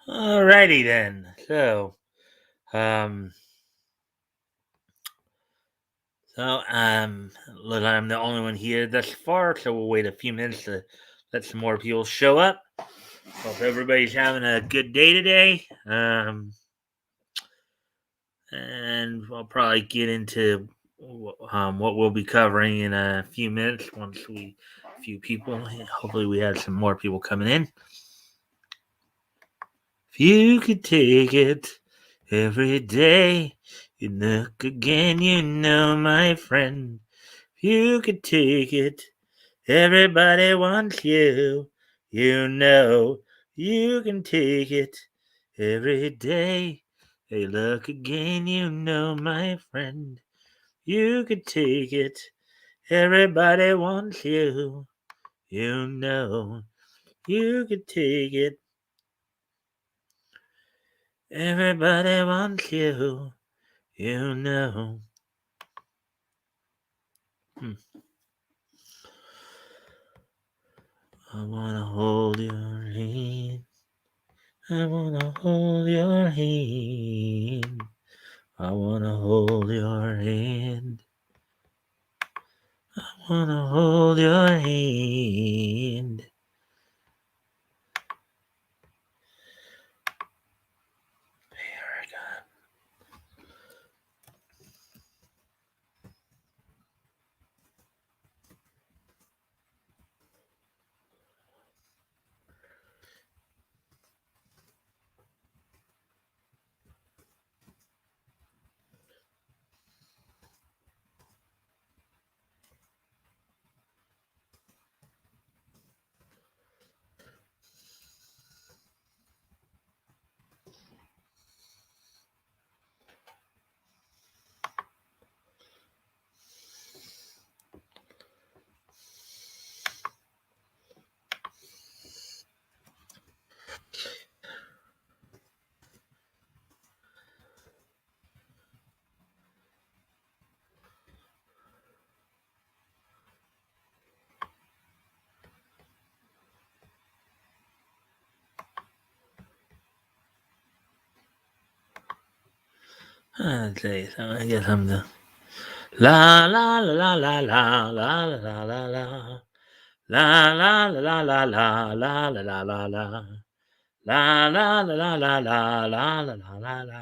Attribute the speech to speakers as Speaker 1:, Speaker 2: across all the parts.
Speaker 1: Alrighty then. Um, look, I'm the only one here thus far, so we'll wait a few minutes to let some more people show up. Hope everybody's having a good day today. And I'll probably get into what we'll be covering in a few minutes once a few people, hopefully we have some more people coming in. If you could take it every day, you look again, you know, my friend. If you could take it, everybody wants you, you know, you can take it every day. Hey, look again, you know, my friend. You could take it, everybody wants you, you know, you could take it. Everybody wants you, you know. I wanna hold your hand. I wanna hold your hand. I wanna hold your hand. I wanna hold your hand. Here I go. I'll tell you something. I guess I'm the la la la la la la la la la la. La la la la la la la la la la. La la la la la la la la la la la.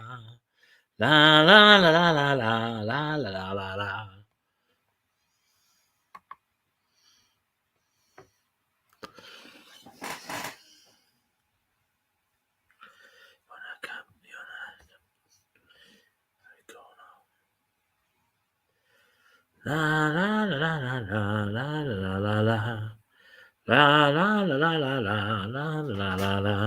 Speaker 1: La la la la la la la la la la. La la la la la la la la la. La la la la la la la la la la.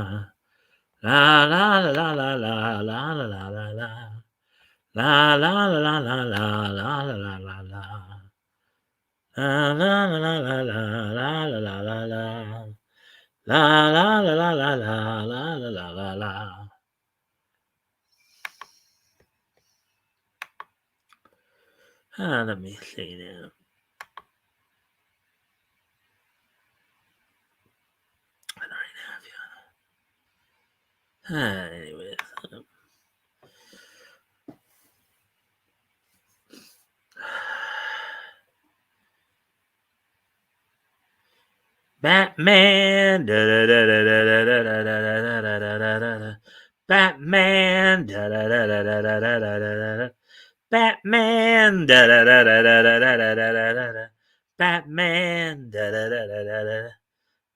Speaker 1: La la la la la la la la la la la. La la la la la la la la la la. La la la la la la la la la la. La la la la la la la la la la. Let me see now. Anyways. Batman. Batman. Batman. Batman.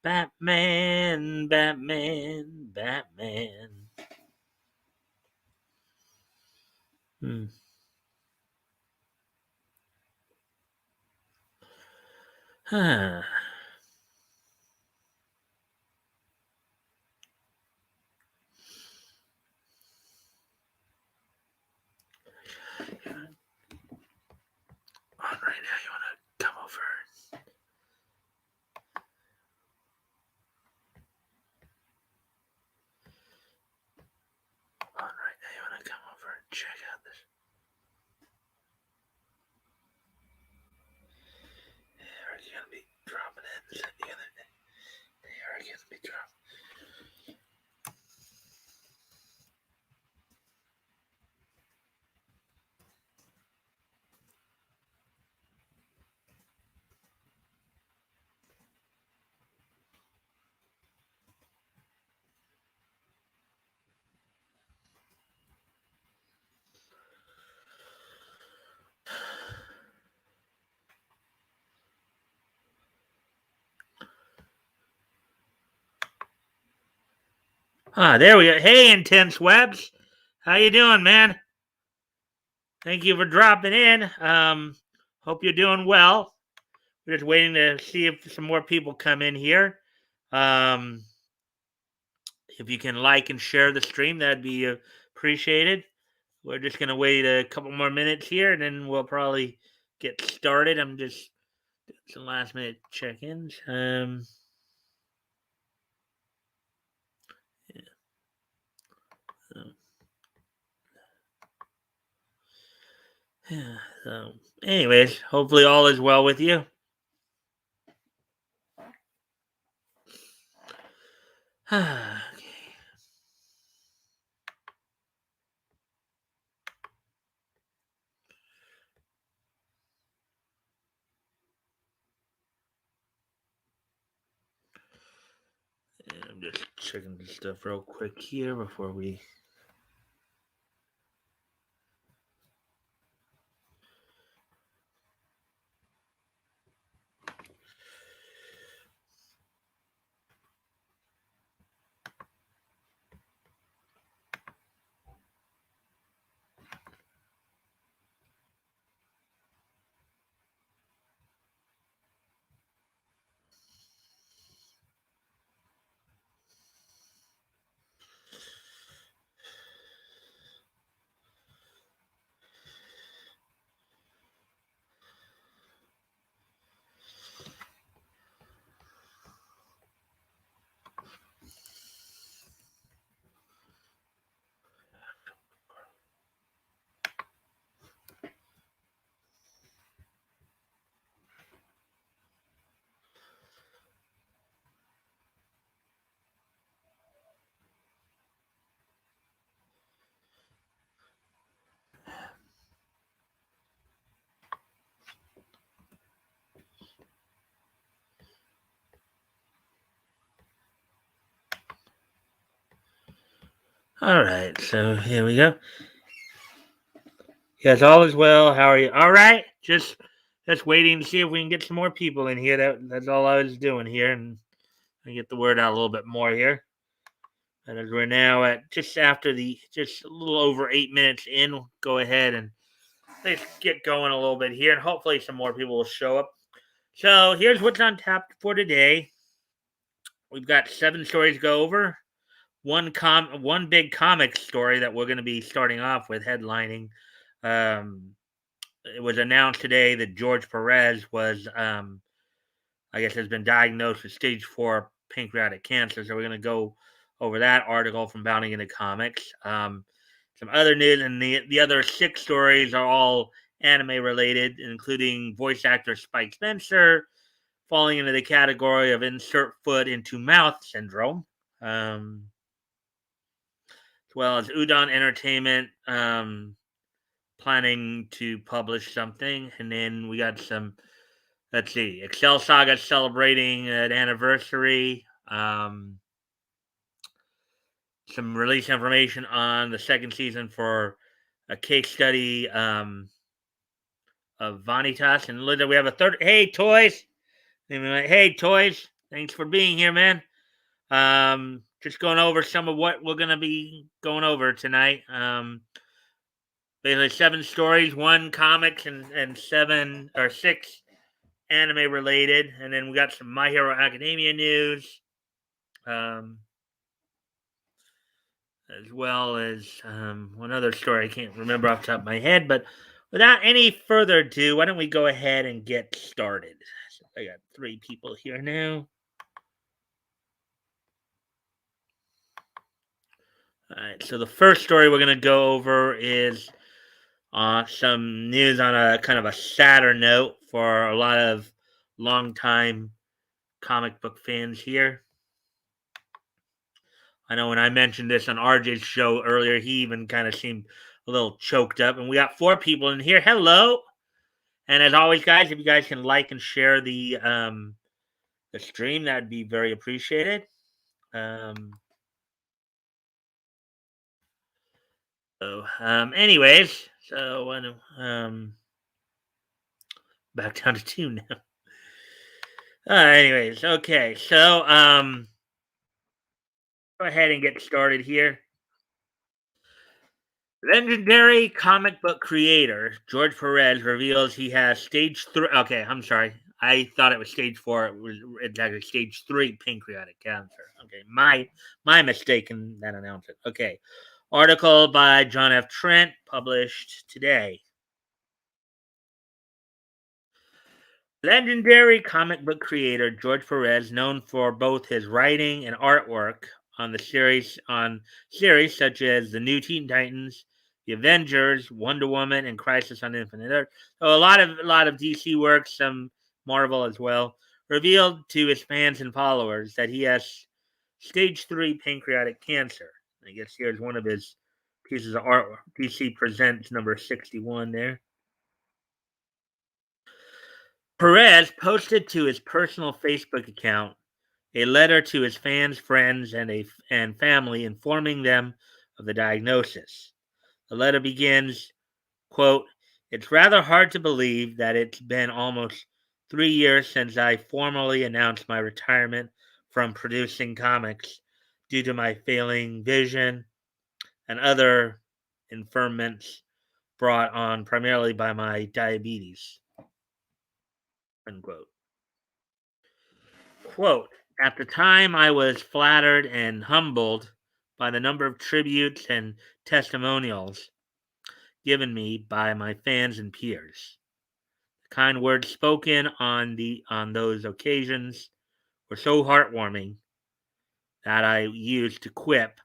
Speaker 1: Batman. Batman. Batman. Huh. On right now, you wanna come over? On right now, you wanna come over and check out this? Are you gonna be dropping There we go. Hey, Intense Webs. How you doing, man? Thank you for dropping in. Hope you're doing well. We're just waiting to see if some more people come in here. Um, if you can like and share the stream, that'd be appreciated. We're just gonna wait a couple more minutes here, and then we'll probably get started. I'm just doing some last minute check-ins. Yeah, so, yeah, so, anyways, hopefully all is well with you. Okay. I'm just checking this stuff real quick here before we. All right, so here we go. Yes, all is well. How are you? All right, just waiting to see if we can get some more people in here. That's all I was doing here, and I get the word out a little bit more here. And as we're now at just after just a little over 8 minutes in, we'll go ahead and let's get going a little bit here, and hopefully some more people will show up. So here's what's on tap for today. We've got 7 stories to go over. One big comic story that we're going to be starting off with headlining. It was announced today that George Perez was, I guess, has been diagnosed with stage 4 pancreatic cancer. So we're going to go over that article from Bounding into Comics. Some other news, and the other 6 stories are all anime related, including voice actor Spike Spencer falling into the category of insert foot into mouth syndrome. As well as Udon Entertainment planning to publish something. And then we got some, let's see, Excel Saga celebrating an anniversary. Some release information on the second season for a case study of Vanitas. And Linda, we have a third. Hey, Toys. Hey, Toys. Thanks for being here, man. Just going over some of what we're going to be going over tonight. Basically 7 stories, 1 comics, and 6 anime related. And then we got some My Hero Academia news, um, as well as one other story I can't remember off the top of my head. But without any further ado, why don't we go ahead and get started? So I got 3 people here now. All right, so the first story we're going to go over is some news on a kind of a sadder note for a lot of longtime comic book fans here. I know when I mentioned this on RJ's show earlier, he even kind of seemed a little choked up. And we got 4 people in here. Hello. And as always, guys, if you guys can like and share the stream, that'd be very appreciated. Anyways, so back down to 2 now. Anyways, okay. So Go ahead and get started here. Legendary comic book creator George Perez reveals he has stage three. Okay, I'm sorry. I thought it was stage four. It's actually stage three pancreatic cancer. Okay, my mistake in that announcement. Okay, article by John F. Trent published today. Legendary comic book creator George Perez, known for both his writing and artwork on series such as the New Teen Titans, the Avengers, Wonder Woman, and Crisis on Infinite Earth. So a lot of DC work, some Marvel as well. Revealed to his fans and followers that he has stage three pancreatic cancer. I guess here's one of his pieces of artwork. DC Presents number 61 there. Perez posted to his personal Facebook account a letter to his fans, friends, and family informing them of the diagnosis. The letter begins, quote, "It's rather hard to believe that it's been almost 3 years since I formally announced my retirement from producing comics due to my failing vision and other infirmities brought on primarily by my diabetes," unquote. Quote, "At the time, I was flattered and humbled by the number of tributes and testimonials given me by my fans and peers. The kind words spoken on those occasions were so heartwarming that I used to quip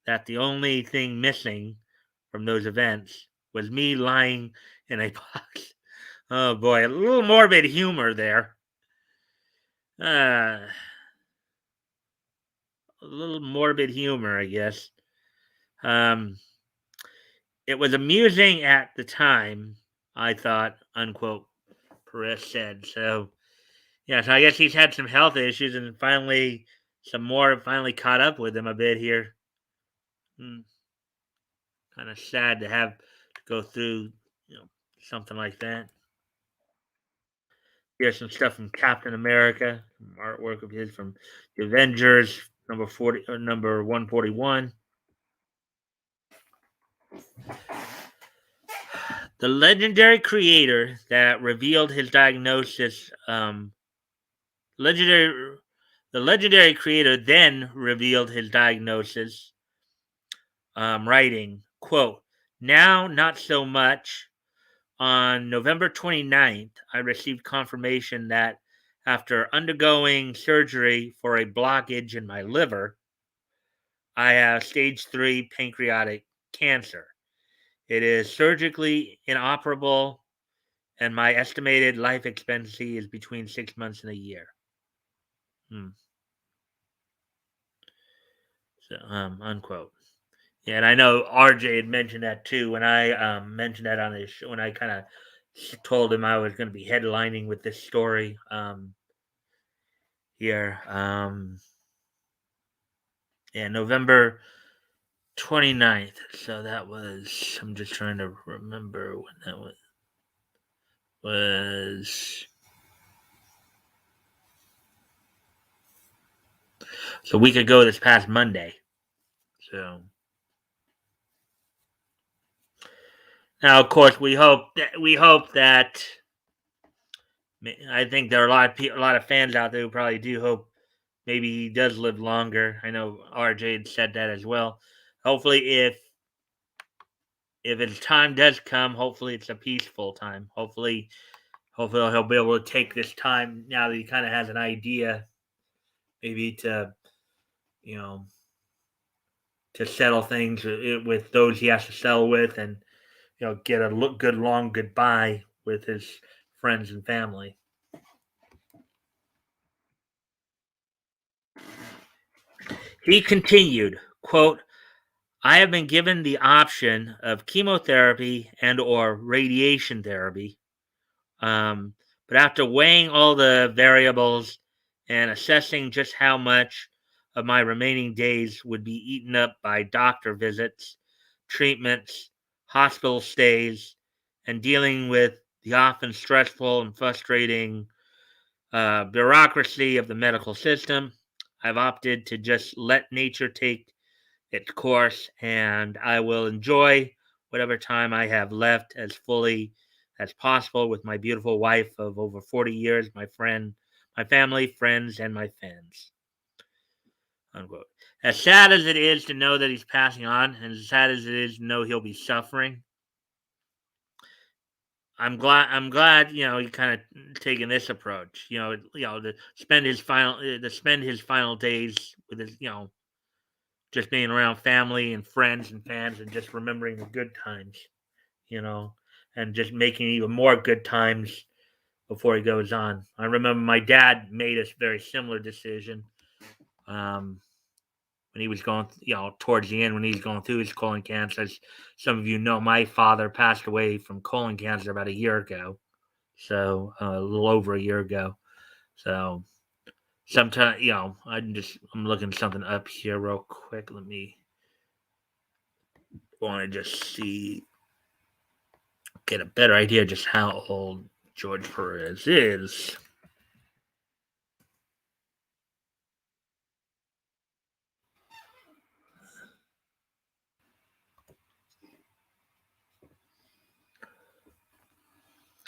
Speaker 1: that the only thing missing from those events was me lying in a box." Oh boy, a little morbid humor there. Uh, a little morbid humor, I guess. Um, it was amusing at the time, I thought, unquote, Perez said. So, yeah, so I guess he's had some health issues and finally, some more finally caught up with him a bit here. Kind of sad to have to go through, something like that. Here's some stuff from Captain America, some artwork of his from the Avengers, number 40, or number 141. The legendary creator that revealed his diagnosis, legendary the legendary creator then revealed his diagnosis, writing, quote, "Now not so much. On November 29th, I received confirmation that after undergoing surgery for a blockage in my liver, I have stage three pancreatic cancer. It is surgically inoperable, and my estimated life expectancy is between 6 months and a year." Hmm. So, unquote. Yeah, and I know RJ had mentioned that too when I mentioned that on his show, when I kind of told him I was going to be headlining with this story here. Yeah, November 29th. So that was, I'm just trying to remember when that was. So a week ago this past Monday. So now, of course, we hope that I think there are a lot of fans out there who probably do hope maybe he does live longer. I know RJ had said that as well. Hopefully, if his time does come, hopefully it's a peaceful time. Hopefully he'll be able to take this time now that he kind of has an idea, maybe to you know to settle things with those he has to settle with, and get a good long goodbye with his friends and family. He continued, quote, "I have been given the option of chemotherapy and or radiation therapy. Um, but after weighing all the variables and assessing just how much of my remaining days would be eaten up by doctor visits, treatments, hospital stays, and dealing with the often stressful and frustrating bureaucracy of the medical system, I've opted to just let nature take its course, and I will enjoy whatever time I have left as fully as possible with my beautiful wife of over 40 years, my family, friends, and my fans. Unquote. As sad as it is to know that he's passing on, and as sad as it is to know he'll be suffering, I'm glad he kind of taking this approach. To spend his final days with his just being around family and friends and fans and just remembering the good times, you know, and just making even more good times before he goes on. I remember my dad made a very similar decision um, when he was going, towards the end when he was going through his colon cancer. As some of you know, my father passed away from colon cancer about a year ago, so a little over a year ago. So sometimes, I'm looking something up here real quick. Let me want to just see get a better idea just how old George Perez is.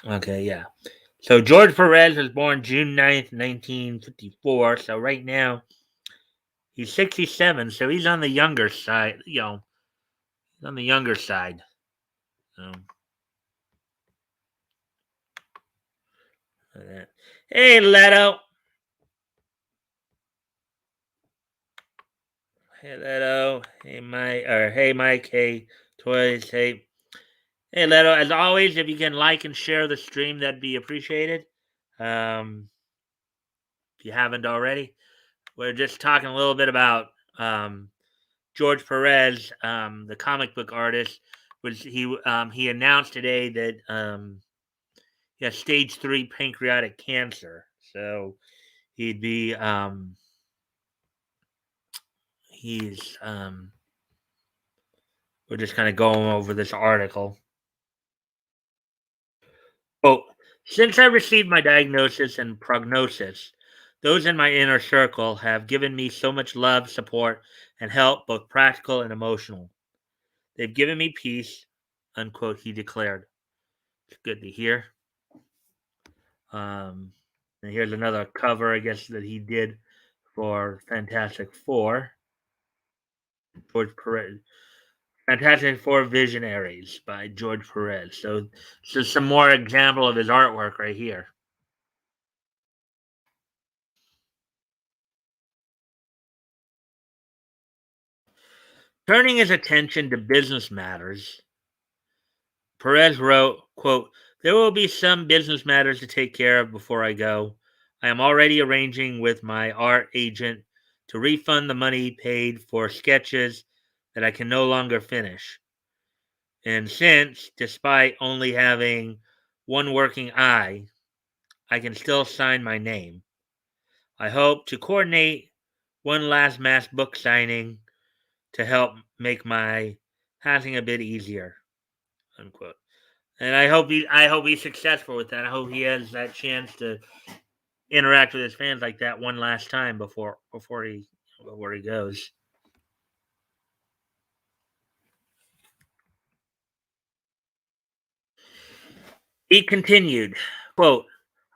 Speaker 1: Okay, yeah. So George Perez was born June 9th, 1954. So right now he's 67. So he's on the younger side. He's on the younger side. So, hey Leto. Hey Leto. Hey Mike. Or hey Mike. Hey Toys. Hey Leto. As always, if you can like and share the stream, that'd be appreciated. Um, if you haven't already, we're just talking a little bit about George Perez, the comic book artist. He announced today that he has stage 3 pancreatic cancer. So he'd be he's we're just kind of going over this article. Quote, since I received my diagnosis and prognosis, those in my inner circle have given me so much love, support, and help, both practical and emotional. They've given me peace, unquote, he declared. It's good to hear. Um, and here's another cover, I guess, that he did for Fantastic Four. George Perez. Fantastic Four Visionaries by George Perez. So some more example of his artwork right here. Turning his attention to business matters, Perez wrote, quote, there will be some business matters to take care of before I go. I am already arranging with my art agent to refund the money paid for sketches that I can no longer finish. And since, despite only having one working eye, I can still sign my name, I hope to coordinate one last mass book signing to help make my passing a bit easier. Unquote. And I hope he's successful with that. I hope he has that chance to interact with his fans like that one last time before he goes. He continued, quote,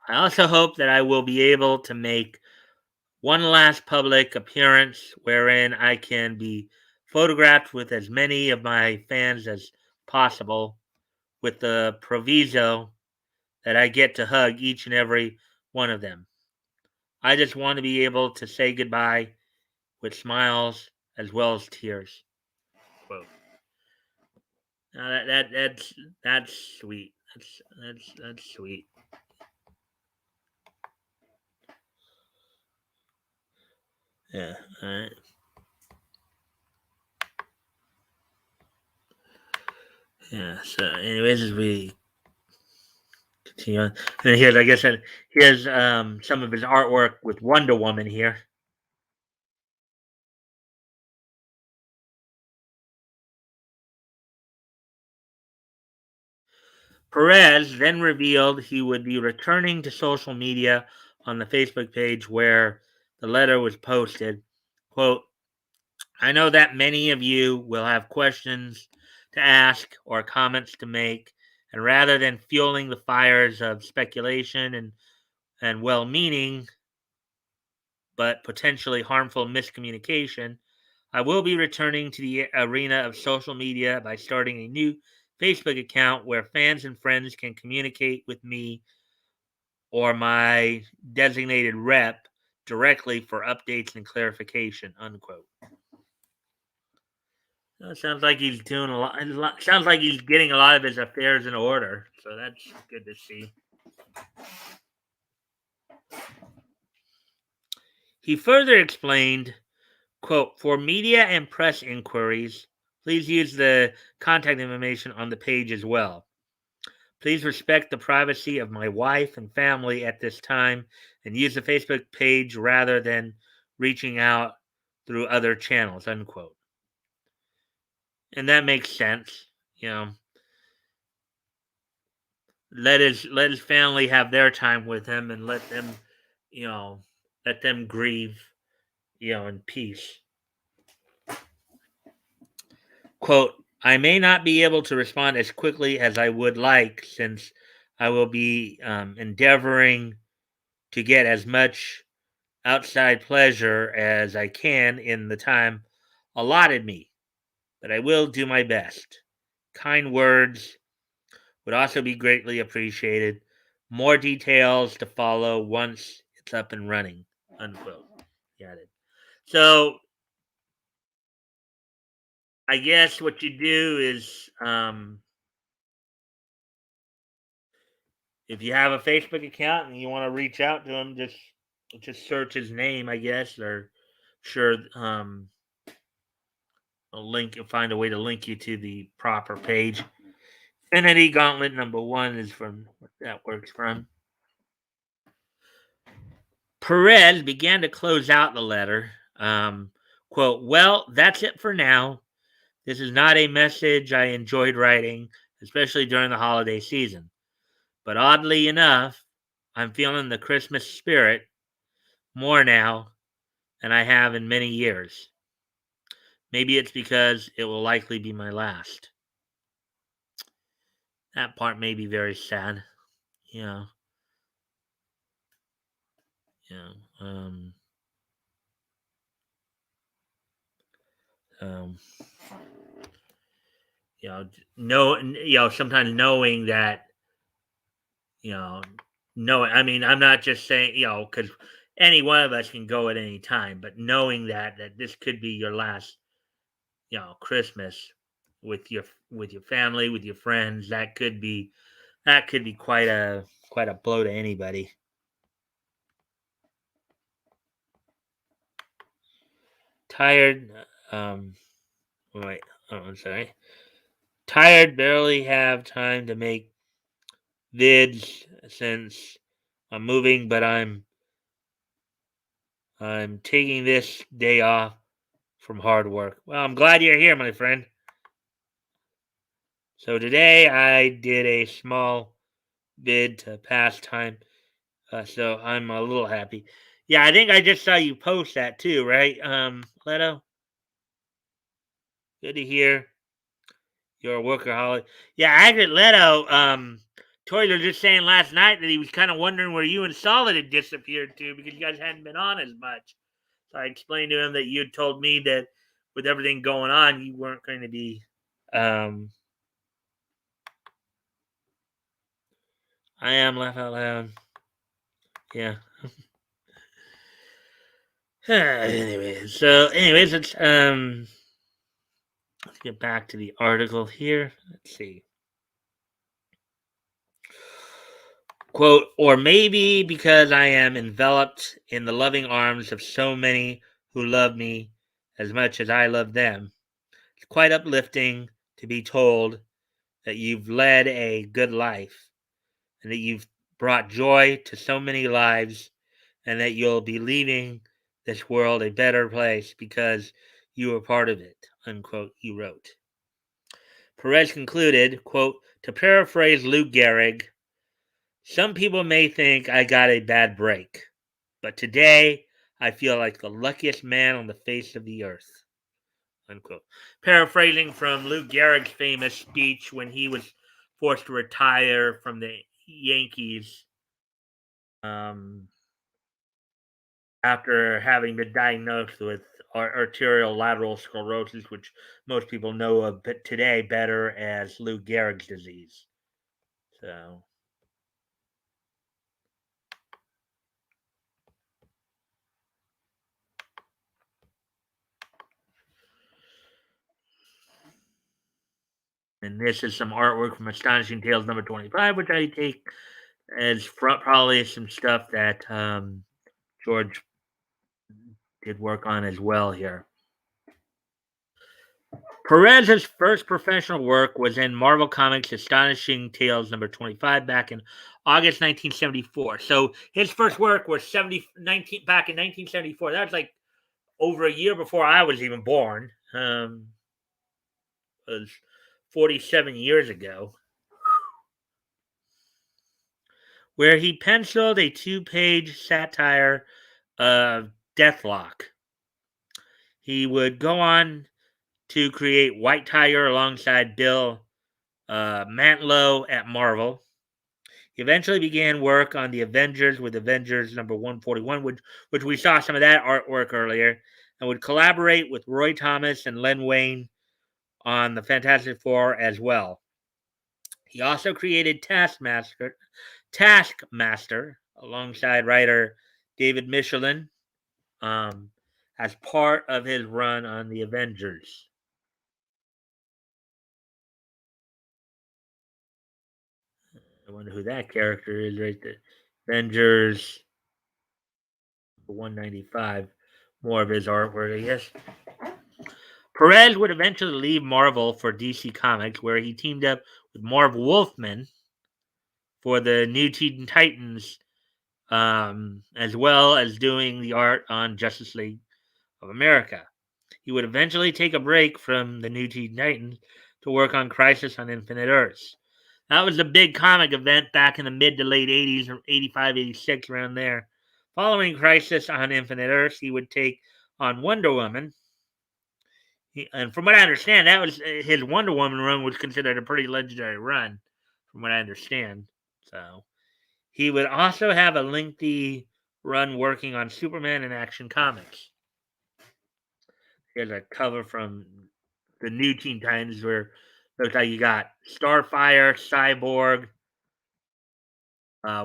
Speaker 1: I also hope that I will be able to make one last public appearance wherein I can be photographed with as many of my fans as possible, with the proviso that I get to hug each and every one of them. I just want to be able to say goodbye with smiles as well as tears. Quote. Now that's sweet. That's sweet. Yeah. All right. Yeah. So, anyways, as we continue on, and here's I guess here's some of his artwork with Wonder Woman here. Perez then revealed he would be returning to social media on the Facebook page where the letter was posted. Quote, I know that many of you will have questions to ask or comments to make, and rather than fueling the fires of speculation and well meaning but potentially harmful miscommunication, I will be returning to the arena of social media by starting a new Facebook account where fans and friends can communicate with me or my designated rep directly for updates and clarification. Unquote. It sounds like he's doing a lot. Sounds like he's getting a lot of his affairs in order. So that's good to see. He further explained, quote, for media and press inquiries, please use the contact information on the page as well. Please respect the privacy of my wife and family at this time and use the Facebook page rather than reaching out through other channels, unquote. And that makes sense. You know, let his family have their time with him and let them, you know, let them grieve, in peace. Quote, I may not be able to respond as quickly as I would like since I will be endeavoring to get as much outside pleasure as I can in the time allotted me, but I will do my best. Kind words would also be greatly appreciated. More details to follow once it's up and running. Unquote. Got it. So I guess what you do is, if you have a Facebook account and you want to reach out to him, just search his name, I guess, or sure, a link. You'll find a way to link you to the proper page. Infinity Gauntlet #1 is from what that works from. Perez began to close out the letter. Quote, well, that's it for now. This is not a message I enjoyed writing, especially during the holiday season. But oddly enough, I'm feeling the Christmas spirit more now than I have in many years. Maybe it's because it will likely be my last. That part may be very sad. Yeah. Yeah. Um, sometimes knowing that, you know, I mean, I'm not just saying, because any one of us can go at any time, but knowing that this could be your last, Christmas with your family, with your friends, that could be quite a blow to anybody. Tired, wait, oh, I'm sorry. Tired, barely have time to make vids since I'm moving, but I'm taking this day off from hard work. Well, I'm glad you're here, my friend. So today I did a small vid to pass time, so I'm a little happy. Yeah, I think I just saw you post that too, right, Leto? Good to hear you're a workaholic. Yeah, actually, Leto, Tori was just saying last night that he was kind of wondering where you and Solid had disappeared to because you guys hadn't been on as much. So I explained to him that you had told me that with everything going on, you weren't going to be. Um, I am laugh out loud. Yeah. anyways, let's get back to the article here. Let's see. Quote, or maybe because I am enveloped in the loving arms of so many who love me as much as I love them. It's quite uplifting to be told that you've led a good life and that you've brought joy to so many lives and that you'll be leaving this world a better place because you were part of it, unquote, he wrote. Perez concluded, quote, to paraphrase Lou Gehrig, some people may think I got a bad break, but today I feel like the luckiest man on the face of the earth. Unquote. Paraphrasing from Lou Gehrig's famous speech when he was forced to retire from the Yankees um, after having been diagnosed with arterial lateral sclerosis, which most people know of today better as Lou Gehrig's disease. So, and this is some artwork from Astonishing Tales number 25, which I take as probably some stuff that George did work on as well here. Perez's first professional work was in Marvel Comics' Astonishing Tales number 25 back in August 1974. So his first work was 19 back in 1974. That was like over a year before I was even born. It was 47 years ago. Where he penciled a two-page satire of Deathlock. He would go on to create White Tiger alongside Bill Mantlo at Marvel. He eventually began work on the Avengers with Avengers number 141, which we saw some of that artwork earlier, and would collaborate with Roy Thomas and Len Wein on the Fantastic Four as well. He also created Taskmaster alongside writer David Michelin as part of his run on the Avengers. I wonder who that character is right there. Avengers 195. More of his artwork, I guess. Perez would eventually leave Marvel for DC Comics, where he teamed up with Marv Wolfman for the New Teen Titans, as well as doing the art on Justice League of America. He would eventually take a break from the New Teen Titans to work on Crisis on Infinite Earths. That was a big comic event back in the mid to late 80s, or 85, 86, around there. Following Crisis on Infinite Earths, he would take on Wonder Woman. And from what I understand, that was his Wonder Woman run was considered a pretty legendary run, from what I understand. So he would also have a lengthy run working on Superman and Action Comics. Here's a cover from the New Teen Titans where looks like you got Starfire, Cyborg,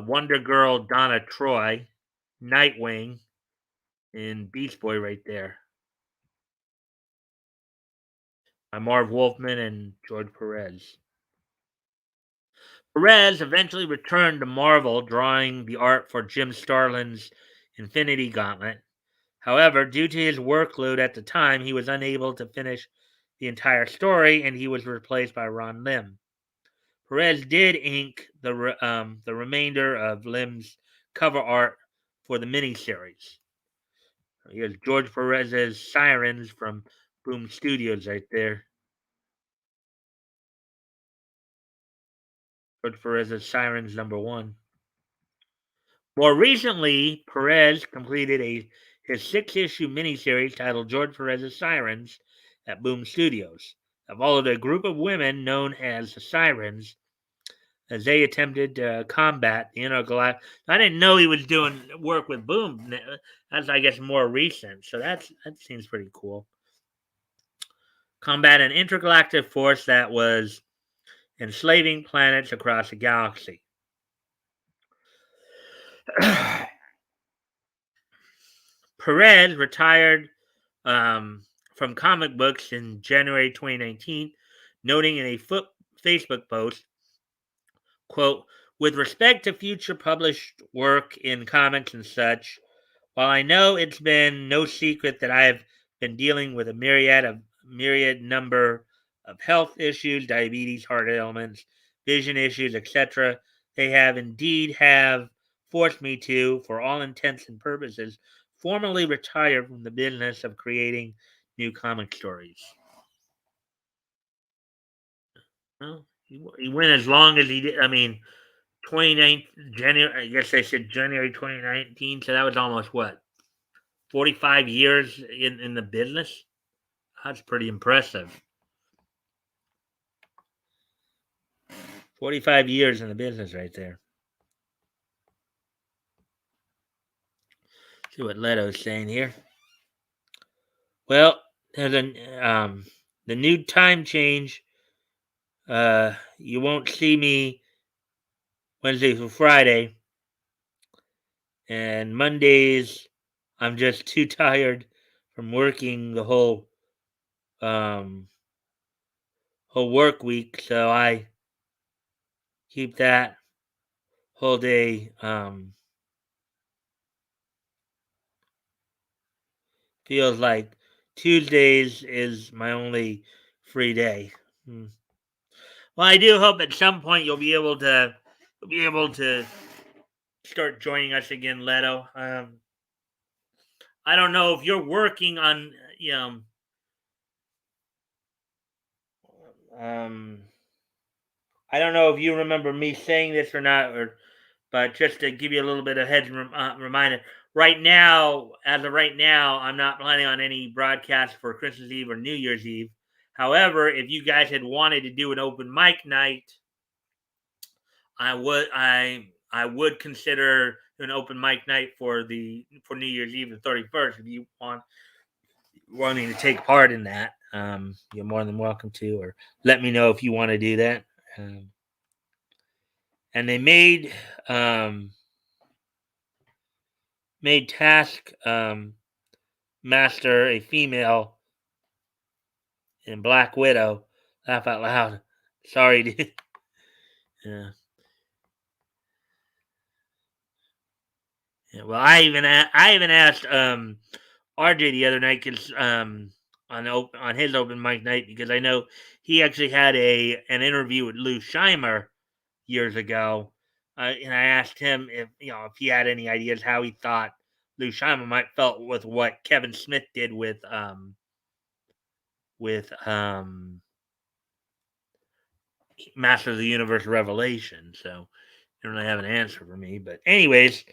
Speaker 1: Wonder Girl, Donna Troy, Nightwing, and Beast Boy right there. By Marv Wolfman and George Perez. Perez eventually returned to Marvel, drawing the art for Jim Starlin's Infinity Gauntlet. However, due to his workload at the time, he was unable to finish the entire story, and he was replaced by Ron Lim. Perez did ink the remainder of Lim's cover art for the miniseries. Here's George Perez's Sirens from Boom Studios right there. George Perez's Sirens number 1. More recently, Perez completed his 6-issue miniseries titled George Perez's Sirens at Boom Studios. It followed a group of women known as the Sirens as they attempted to combat the intergalactic. I didn't know he was doing work with Boom. That's, I guess, more recent. So that seems pretty cool. Combat an intergalactic force that was enslaving planets across the galaxy. Perez retired from comic books in January 2019, noting in a Facebook post, quote, with respect to future published work in comics and such, while I know it's been no secret that I've been dealing with a myriad number of health issues, diabetes, heart ailments, vision issues, etc., they have indeed have forced me to, for all intents and purposes, formally retire from the business of creating new comic stories. Well, he went as long as he did. I mean, 29 January. I guess I said January 2019. So that was almost what 45 years in the business. That's pretty impressive. 45 years in the business right there. See what Leto's saying here. Well, there's the new time change. You won't see me Wednesday through Friday, and Mondays I'm just too tired from working the um whole work week, so I keep that whole day. Feels like Tuesdays is my only free day. Hmm. Well, I do hope at some point you'll be able to start joining us again, Leto. I don't know if you're working on, you know, um, I don't know if you remember me saying this or not, but just to give you a little bit of reminder, right now, as of right now, I'm not planning on any broadcast for Christmas Eve or New Year's Eve. However, if you guys had wanted to do an open mic night, I would consider an open mic night for New Year's Eve the 31st. If you wanting to take part in that, you're more than welcome to, or let me know if you want to do that. Um, and they um, made Task Master a female in Black Widow. Laugh out loud. Sorry, dude. Yeah. Yeah, well, I even asked RJ the other night because on his open mic night, because I know he actually had an interview with Lou Scheimer years ago, and I asked him if he had any ideas how he thought Lou Scheimer might felt with what Kevin Smith did with Master of the Universe Revelation. So he don't really have an answer for me. But anyways,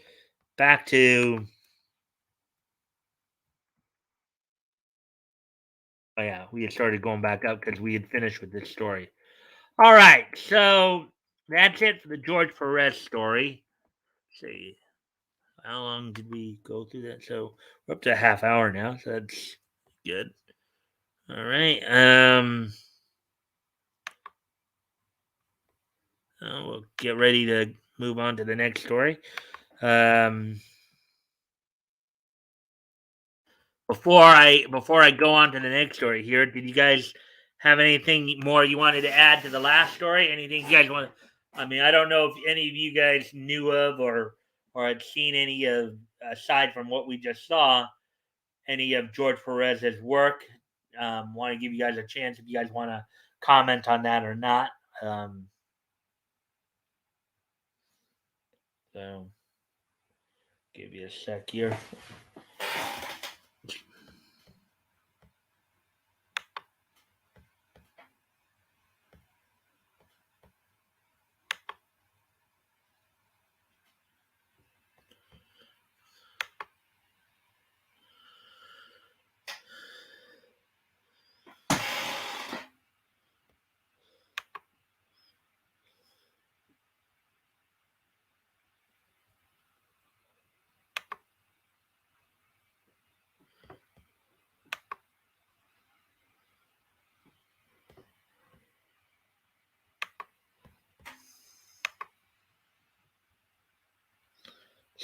Speaker 1: back to oh yeah, we had started going back up because we had finished with this story. All right, so that's it for the George Perez story. Let's see, how long did we go through that? So we're up to a half hour now, so that's good. All right, we'll get ready to move on to the next story. Um, before I go on to the next story here, did you guys have anything more you wanted to add to the last story? Anything you guys want? I mean, I don't know if any of you guys knew of or had seen any of aside from what we just saw, any of George Perez's work. Want to give you guys a chance if you guys want to comment on that or not. Um, so give you a sec here.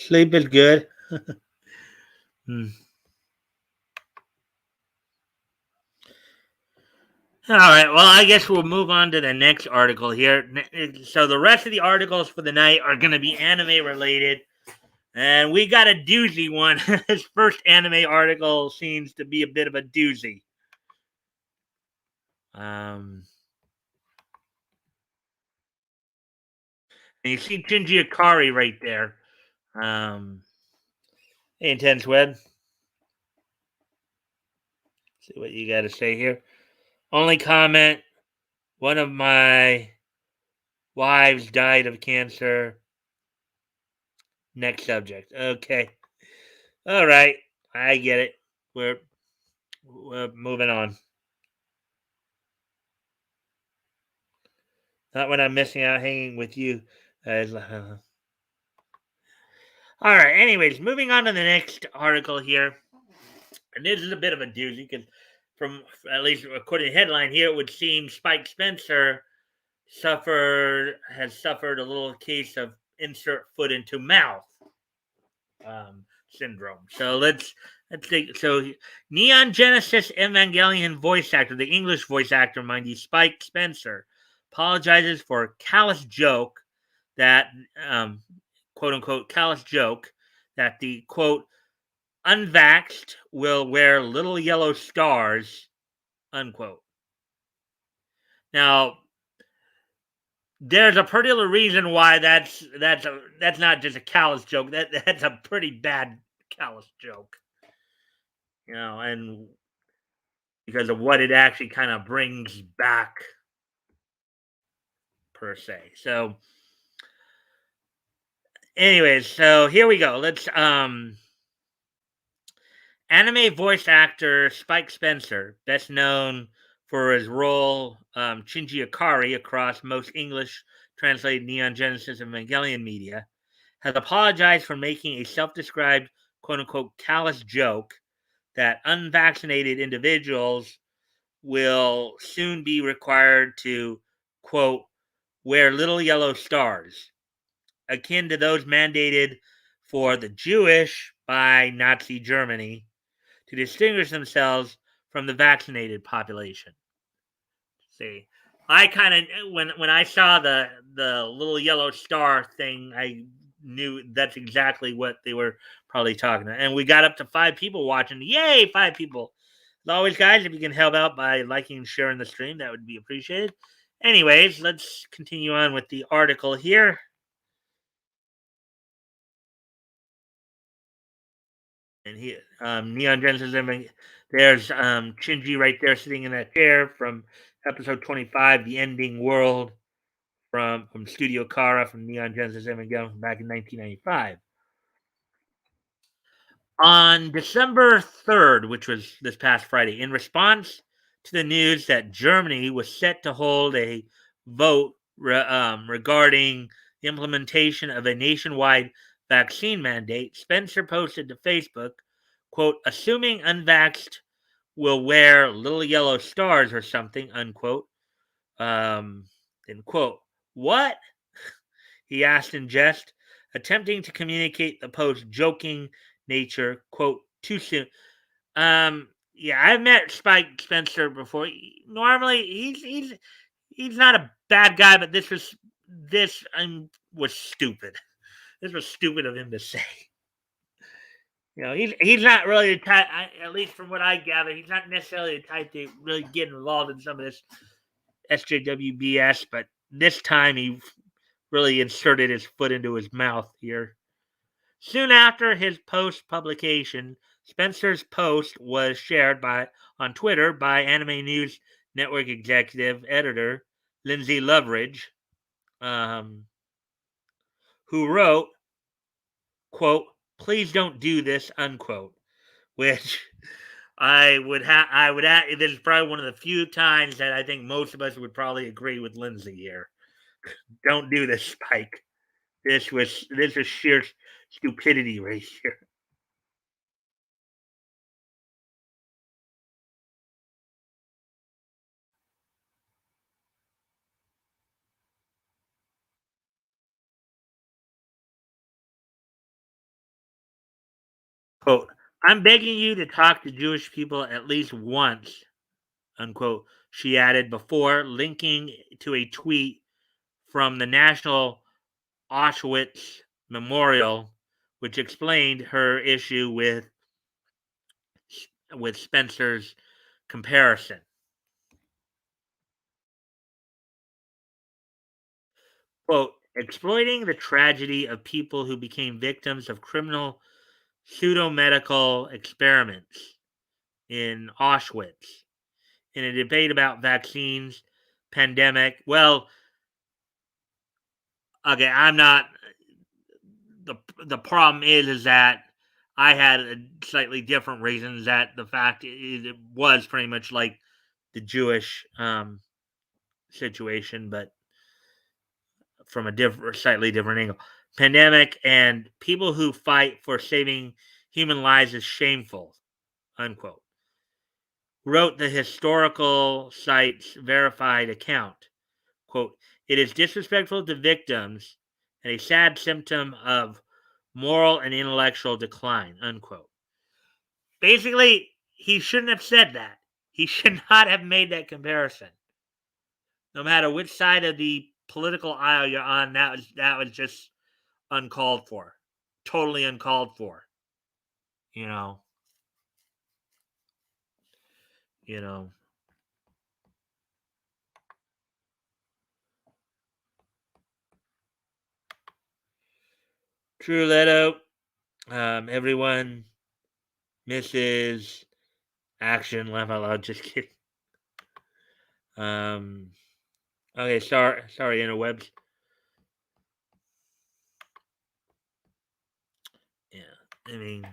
Speaker 1: Sleep is good. Hmm. All right. Well, I guess we'll move on to the next article here. So the rest of the articles for the night are going to be anime related, and we got a doozy one. This first anime article seems to be a bit of a doozy. Um, and you see Shinji Ikari right there. Hey, Intense Web. See what you got to say here. Only comment: one of my wives died of cancer. Next subject. Okay. All right. I get it. We're moving on. Not when I'm missing out hanging with you. All right. Anyways, moving on to the next article here, and this is a bit of a doozy because, from at least according to the headline here, it would seem Spike Spencer suffered a little case of insert foot into mouth syndrome. So let's think. So Neon Genesis Evangelion voice actor, the English voice actor, mind you, Spike Spencer, apologizes for a callous joke that quote unquote callous joke that the quote unvaxxed will wear little yellow stars unquote. Now there's a particular reason why that's not just a callous joke. That's a pretty bad callous joke, and because of what it actually kind of brings back per se. So, anyways, so here we go. Let's anime voice actor Spike Spencer, best known for his role Shinji Ikari across most English translated Neon Genesis Evangelion media, has apologized for making a self-described quote unquote callous joke that unvaccinated individuals will soon be required to quote wear little yellow stars akin to those mandated for the Jewish by Nazi Germany to distinguish themselves from the vaccinated population. See, I kind of when I saw the little yellow star thing, I knew that's exactly what they were probably talking about. And we got up to 5 people watching. Yay, 5 people! As always, guys, if you can help out by liking and sharing the stream, that would be appreciated. Anyways, let's continue on with the article here. And here, Neon Genesis. There's Shinji right there sitting in that chair from episode 25, The Ending World, from Studio Kara from Neon Genesis Evangelion back in 1995. On December 3rd, which was this past Friday, in response to the news that Germany was set to hold a vote regarding the implementation of a nationwide vaccine mandate, Spencer posted to Facebook, quote, assuming unvaxxed will wear little yellow stars or something, unquote. End quote. What? He asked in jest, attempting to communicate the post's joking nature, quote, too soon. Yeah, I've met Spike Spencer before. Normally, he's not a bad guy, but this was stupid. This was stupid of him to say. He's not really the type. At least from what I gather, he's not necessarily the type to really get involved in some of this SJWBS. But this time, he really inserted his foot into his mouth here. Soon after his post publication, Spencer's post was shared on Twitter by Anime News Network executive editor Lindsay Loveridge, who wrote, quote, please don't do this, unquote, which this is probably one of the few times that I think most of us would probably agree with Lindsay here. Don't do this, Spike. This was sheer stupidity right here. Quote, I'm begging you to talk to Jewish people at least once, unquote, she added before linking to a tweet from the National Auschwitz Memorial, which explained her issue with Spencer's comparison. Quote, exploiting the tragedy of people who became victims of criminal pseudo-medical experiments in Auschwitz in a debate about vaccines, pandemic. Well, okay, I'm not. The problem is that I had a slightly different reasons. That the fact it was pretty much like the Jewish situation, but from a slightly different angle. Pandemic and people who fight for saving human lives is shameful. Unquote. Wrote the historical site's verified account. Quote, it is disrespectful to victims and a sad symptom of moral and intellectual decline. Unquote. Basically, he shouldn't have said that. He should not have made that comparison. No matter which side of the political aisle you're on, that was just uncalled for. Totally uncalled for. You know. You know. True Leto. Everyone misses action. Laugh out loud. Just kidding. Um. Okay. Sorry, interwebs. Yeah. I mean,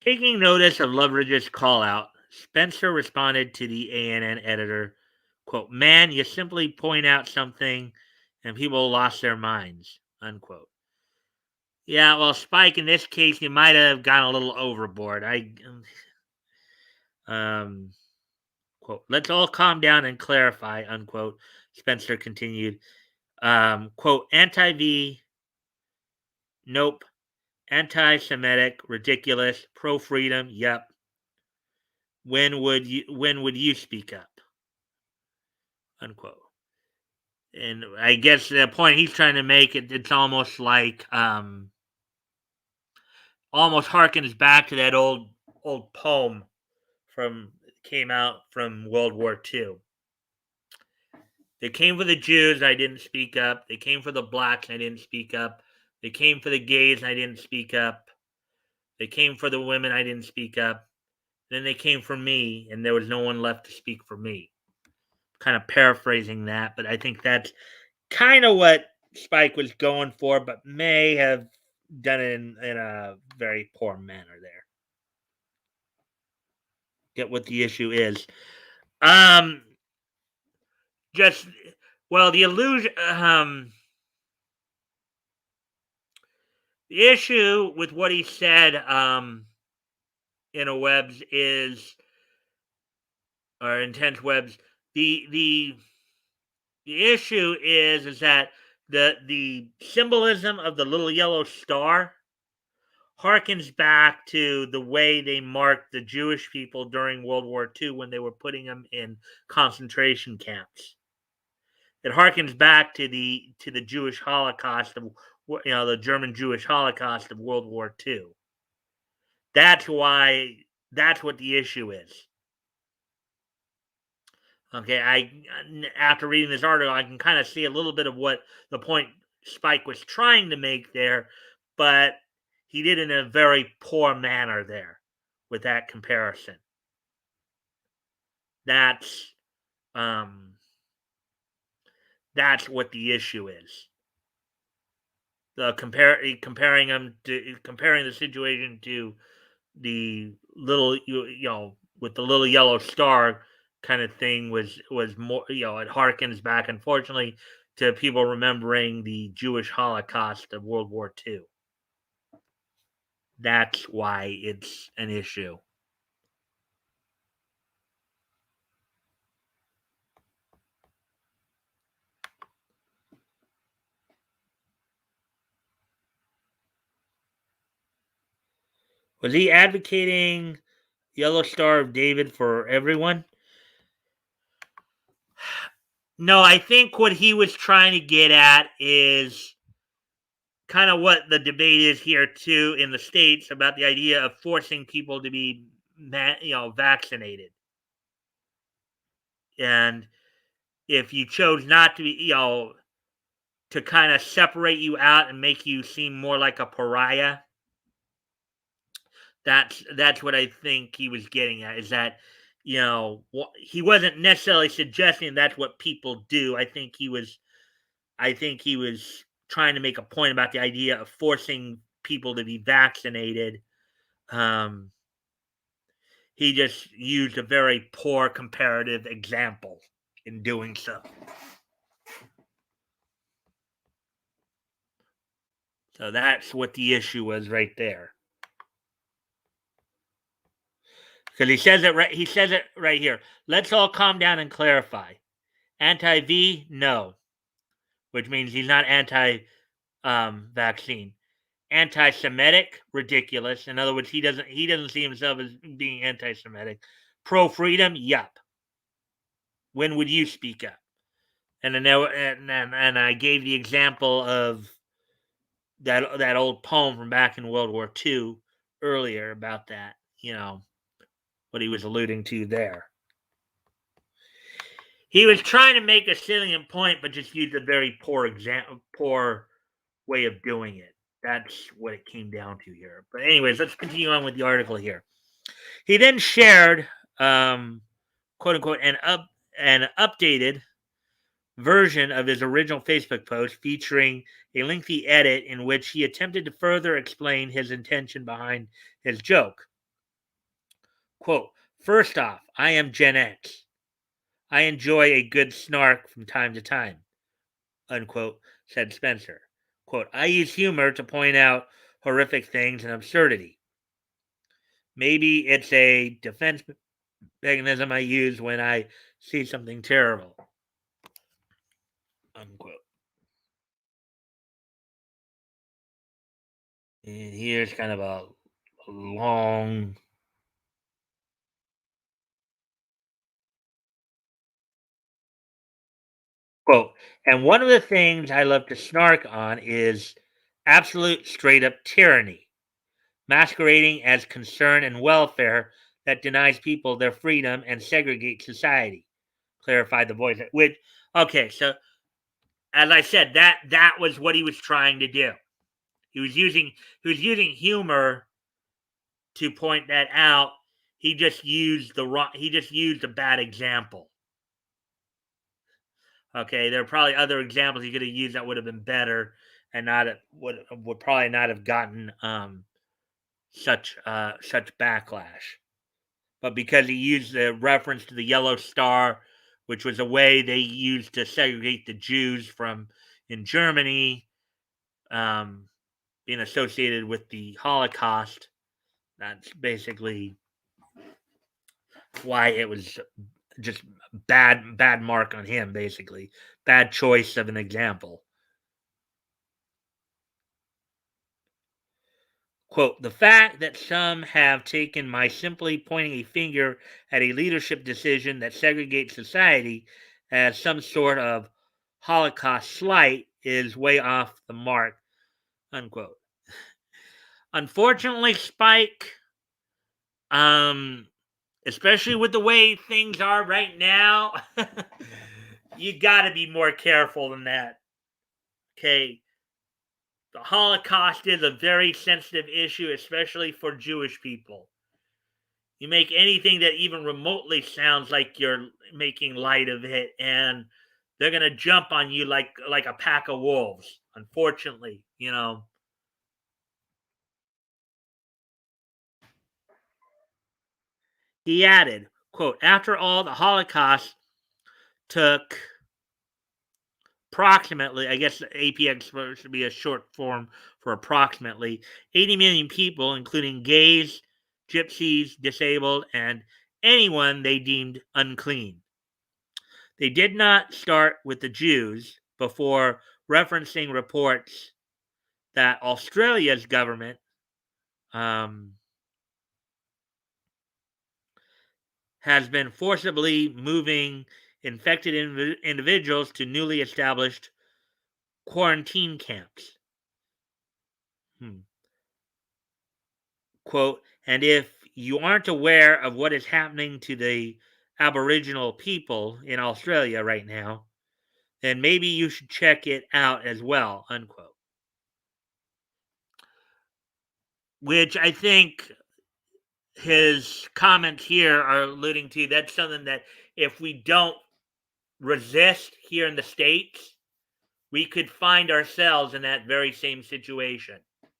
Speaker 1: taking notice of Loveridge's call out, Spencer responded to the ANN editor, quote, man, you simply point out something and people lost their minds, unquote. Yeah, well, Spike, in this case, you might have gone a little overboard. Um, quote, let's all calm down and clarify, unquote, Spencer continued. Quote, anti-V, nope, anti-Semitic, ridiculous, pro-freedom, yep. When would you speak up? Unquote. And I guess the point he's trying to make it's almost like almost harkens back to that old poem from came out from World War II. They came for the Jews, I didn't speak up. They came for the blacks, I didn't speak up. They came for the gays, I didn't speak up. They came for the women, I didn't speak up. Then they came for me, and there was no one left to speak for me. Kind of paraphrasing that, but I think that's kind of what Spike was going for, but may have done it in a very poor manner there. Get what the issue is. Um, just well, the illusion. The issue with what he said in a webs is or intense webs. The issue is that the symbolism of the little yellow star harkens back to the way they marked the Jewish people during World War II when they were putting them in concentration camps. It harkens back to the Jewish Holocaust of the German Jewish Holocaust of World War II. That's why that's what the issue is. Okay, after reading this article, I can kind of see a little bit of what the point Spike was trying to make there, but he did it in a very poor manner there with that comparison. That's um that's what the issue is. The comparing them to comparing the situation to the little with the little yellow star kind of thing was more it harkens back unfortunately to people remembering the Jewish Holocaust of World War II. That's why it's an issue. Was he advocating Yellow Star of David for everyone? No, I think what he was trying to get at is kind of what the debate is here too in the states about the idea of forcing people to be vaccinated. And if you chose not to be, to kind of separate you out and make you seem more like a pariah, that's what I think he was getting at. Is that he wasn't necessarily suggesting that's what people do. I think he was. I think he was trying to make a point about the idea of forcing people to be vaccinated. Um, he just used a very poor comparative example in doing so. So that's what the issue was right there. Because he says it right. He says it right here. Let's all calm down and clarify. Anti-V, no, which means he's not anti-vaccine. Anti-Semitic, ridiculous. In other words, he doesn't see himself as being anti-Semitic. Pro-freedom, yup. When would you speak up? And I gave the example of that old poem from back in World War II earlier about that. What he was alluding to there. He was trying to make a salient point, but just used a very poor way of doing it. That's what it came down to here. But anyways, let's continue on with the article here. He then shared, quote unquote, an updated version of his original Facebook post featuring a lengthy edit in which he attempted to further explain his intention behind his joke. Quote, first off, I am Gen X. I enjoy a good snark from time to time, unquote, said Spencer. Quote, I use humor to point out horrific things and absurdity. Maybe it's a defense mechanism I use when I see something terrible, unquote. And here's kind of a long quote. And one of the things I love to snark on is absolute straight up tyranny, masquerading as concern and welfare that denies people their freedom and segregates society, clarified the voice. Which, okay, so as I said, that was what he was trying to do. He was using humor to point that out. He just used a bad example. Okay, there are probably other examples he could have used that would have been better and not would probably not have gotten such backlash. But because he used the reference to the yellow star, which was a way they used to segregate the Jews from in Germany, um, being associated with the Holocaust, that's basically why it was just bad mark on him. Basically, bad choice of an example. Quote, the fact that some have taken my simply pointing a finger at a leadership decision that segregates society as some sort of Holocaust slight is way off the mark, unquote. Unfortunately, Spike, um, especially with the way things are right now, you got to be more careful than that. Okay. The Holocaust is a very sensitive issue, especially for Jewish people. You make anything that even remotely sounds like you're making light of it, and they're gonna jump on you like a pack of wolves. Unfortunately, He added, "quote After all, the Holocaust took approximately, I guess the APX should be a short form for approximately 80 million people, including gays, gypsies, disabled, and anyone they deemed unclean. They did not start with the Jews before referencing reports that Australia's government um, has been forcibly moving infected individuals to newly established quarantine camps. Hmm. Quote, and if you aren't aware of what is happening to the Aboriginal people in Australia right now, then maybe you should check it out as well, unquote. Which I think his comments here are alluding to. That's something that if we don't resist here in the States, we could find ourselves in that very same situation. It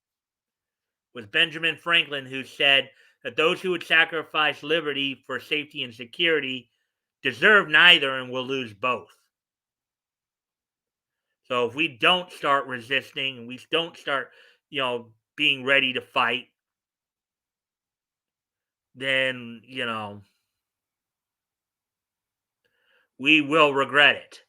Speaker 1: was Benjamin Franklin who said that those who would sacrifice liberty for safety and security deserve neither and will lose both. So if we don't start resisting and we don't start, being ready to fight, then, we will regret it.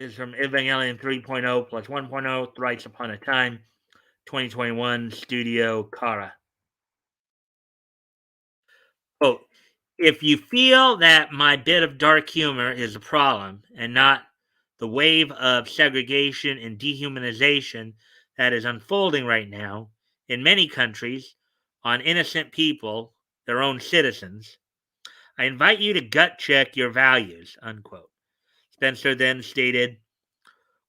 Speaker 1: This is from Evangelion 3.0 plus 1.0, Thrice Upon a Time, 2021, Studio Kara. Quote, if you feel that my bit of dark humor is a problem and not the wave of segregation and dehumanization that is unfolding right now in many countries on innocent people, their own citizens, I invite you to gut check your values, unquote. Spencer then stated,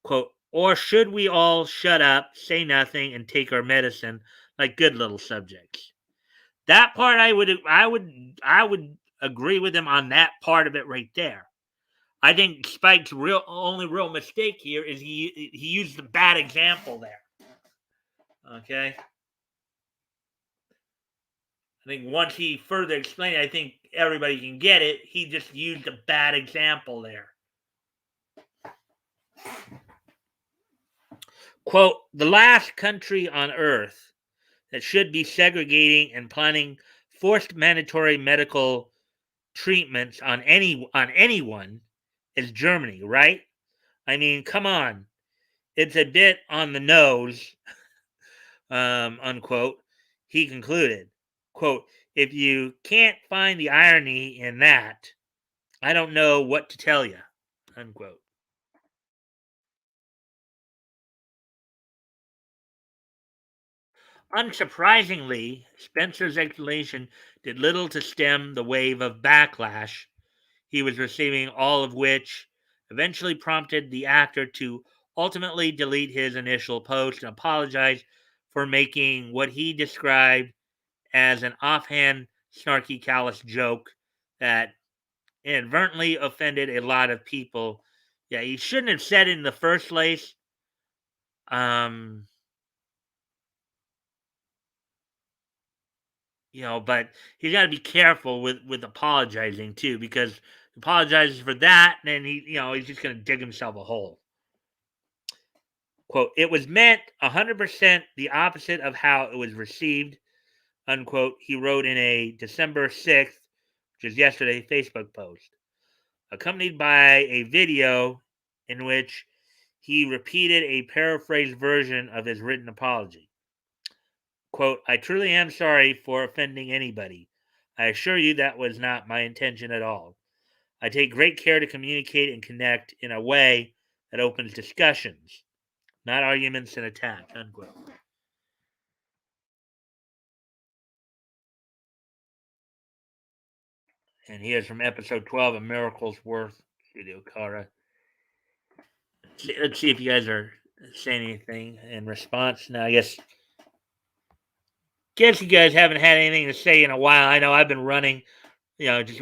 Speaker 1: quote, or should we all shut up, say nothing, and take our medicine like good little subjects? That part I would agree with him on that part of it right there. I think Spike's only real mistake here is he used a bad example there. Okay. I think once he further explained it, I think everybody can get it. He just used a bad example there. Quote, the last country on earth that should be segregating and planning forced mandatory medical treatments on anyone is Germany, right? I mean, come on. It's a bit on the nose, unquote. He concluded, quote, if you can't find the irony in that, I don't know what to tell you, unquote. Unsurprisingly, Spencer's explanation did little to stem the wave of backlash he was receiving, all of which eventually prompted the actor to ultimately delete his initial post and apologize for making what he described as an offhand, snarky, callous joke that inadvertently offended a lot of people. Yeah, he shouldn't have said it in the first place. Um, but he's got to be careful with apologizing too, because he apologizes for that, and then he's just going to dig himself a hole. Quote, it was meant 100% the opposite of how it was received, unquote, he wrote in a December 6th, which is yesterday, Facebook post, accompanied by a video in which he repeated a paraphrased version of his written apology. Quote, I truly am sorry for offending anybody. I assure you that was not my intention at all. I take great care to communicate and connect in a way that opens discussions, not arguments and attack, unquote. And here's from episode 12 of Miracles Worth, Studio Kara. Let's see if you guys are saying anything in response. Now, I guess you guys haven't had anything to say in a while. I know I've been running, just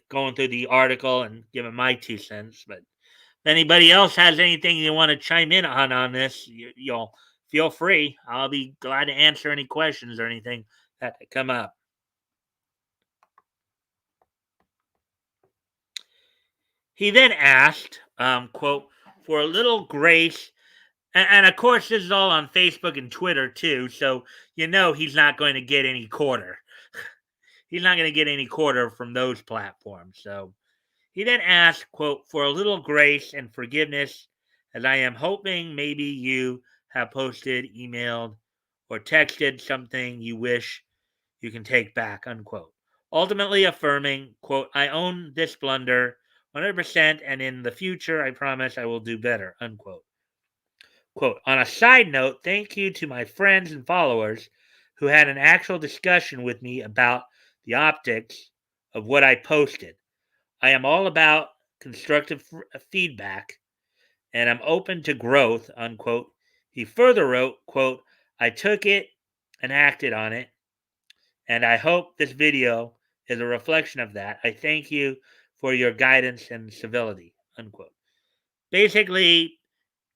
Speaker 1: going through the article and giving my 2 cents. But if anybody else has anything you want to chime in on this, you'll feel free. I'll be glad to answer any questions or anything that come up. He then asked, quote, for a little grace. And of course, this is all on Facebook and Twitter too. So, he's not going to get any quarter. He's not going to get any quarter from those platforms. So he then asked, quote, for a little grace and forgiveness, as I am hoping maybe you have posted, emailed, or texted something you wish you can take back, unquote. Ultimately affirming, quote, I own this blunder 100%, and in the future, I promise I will do better, unquote. Quote, on a side note, thank you to my friends and followers who had an actual discussion with me about the optics of what I posted. I am all about constructive feedback, and I'm open to growth, unquote. He further wrote, quote, I took it and acted on it, and I hope this video is a reflection of that. I thank you for your guidance and civility, unquote. Basically,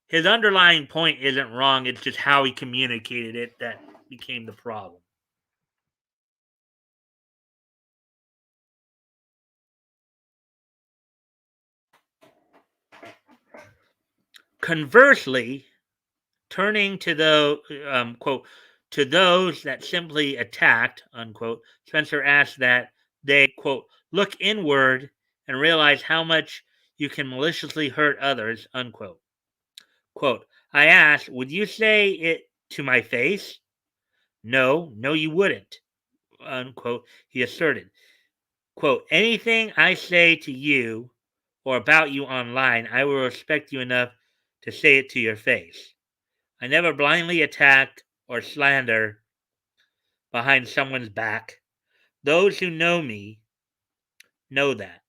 Speaker 1: his underlying point isn't wrong. It's just how he communicated it that became the problem. Conversely, turning to the quote to those that simply attacked, unquote, Spencer asked that they, quote, look inward and realize how much you can maliciously hurt others, unquote. Quote, I asked, would you say it to my face? No, no, you wouldn't, unquote, he asserted. Quote, anything I say to you or about you online, I will respect you enough to say it to your face. I never blindly attack or slander behind someone's back. Those who know me know that.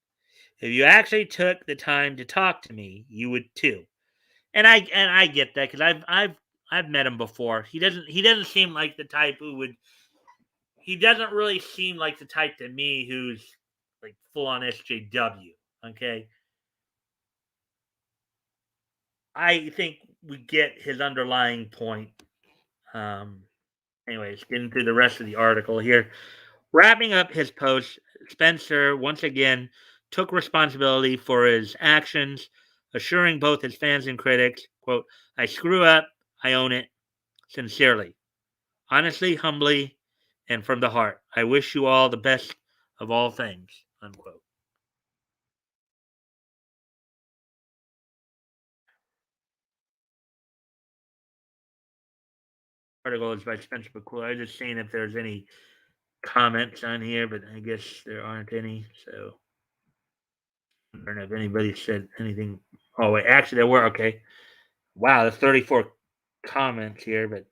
Speaker 1: If you actually took the time to talk to me, you would too. And I get that because I've met him before. He doesn't seem like the type who would. He doesn't really seem like the type to me who's like full on SJW. Okay, I think we get his underlying point. Um, Anyways, getting through the rest of the article here. Wrapping up his post, Spencer once again took responsibility for his actions, assuring both his fans and critics, quote, I screw up, I own it, sincerely, honestly, humbly, and from the heart. I wish you all the best of all things, unquote. Article is by Spencer McCool. I was just seeing if there's any comments on here, but I guess there aren't any, so I don't know if anybody said anything. Oh, wait, actually, there were, okay. Wow, there's 34 comments here, but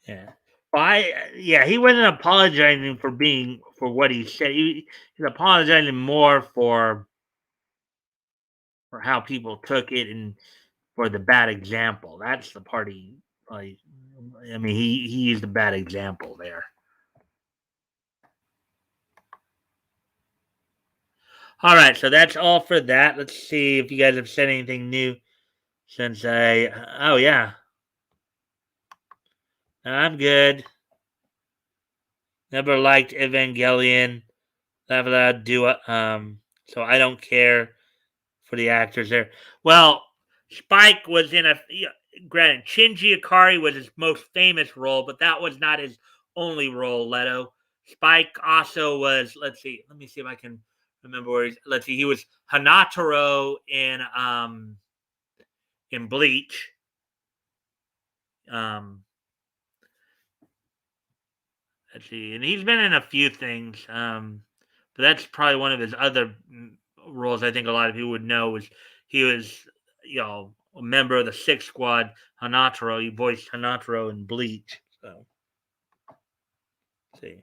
Speaker 1: yeah. Well, yeah, he wasn't apologizing for being for what he said. He's apologizing more for how people took it and for the bad example. That's the part he like. I mean, he used a bad example there. All right, so that's all for that. Let's see if you guys have said anything new since I. Oh yeah, I'm good. Never liked Evangelion. Blah do so I don't care for the actors there. Well, Spike was in a. Granted, Shinji Ikari was his most famous role, but that was not his only role. Leto. Spike also was. Let's see. Let me see if I can remember where he's. Let's see. He was Hanataro in Bleach. Um, let's see, and he's been in a few things. But that's probably one of his other roles. I think a lot of people would know was he was, a member of the Sixth Squad, Hanataro. He voiced Hanataro in Bleach. So, let's see,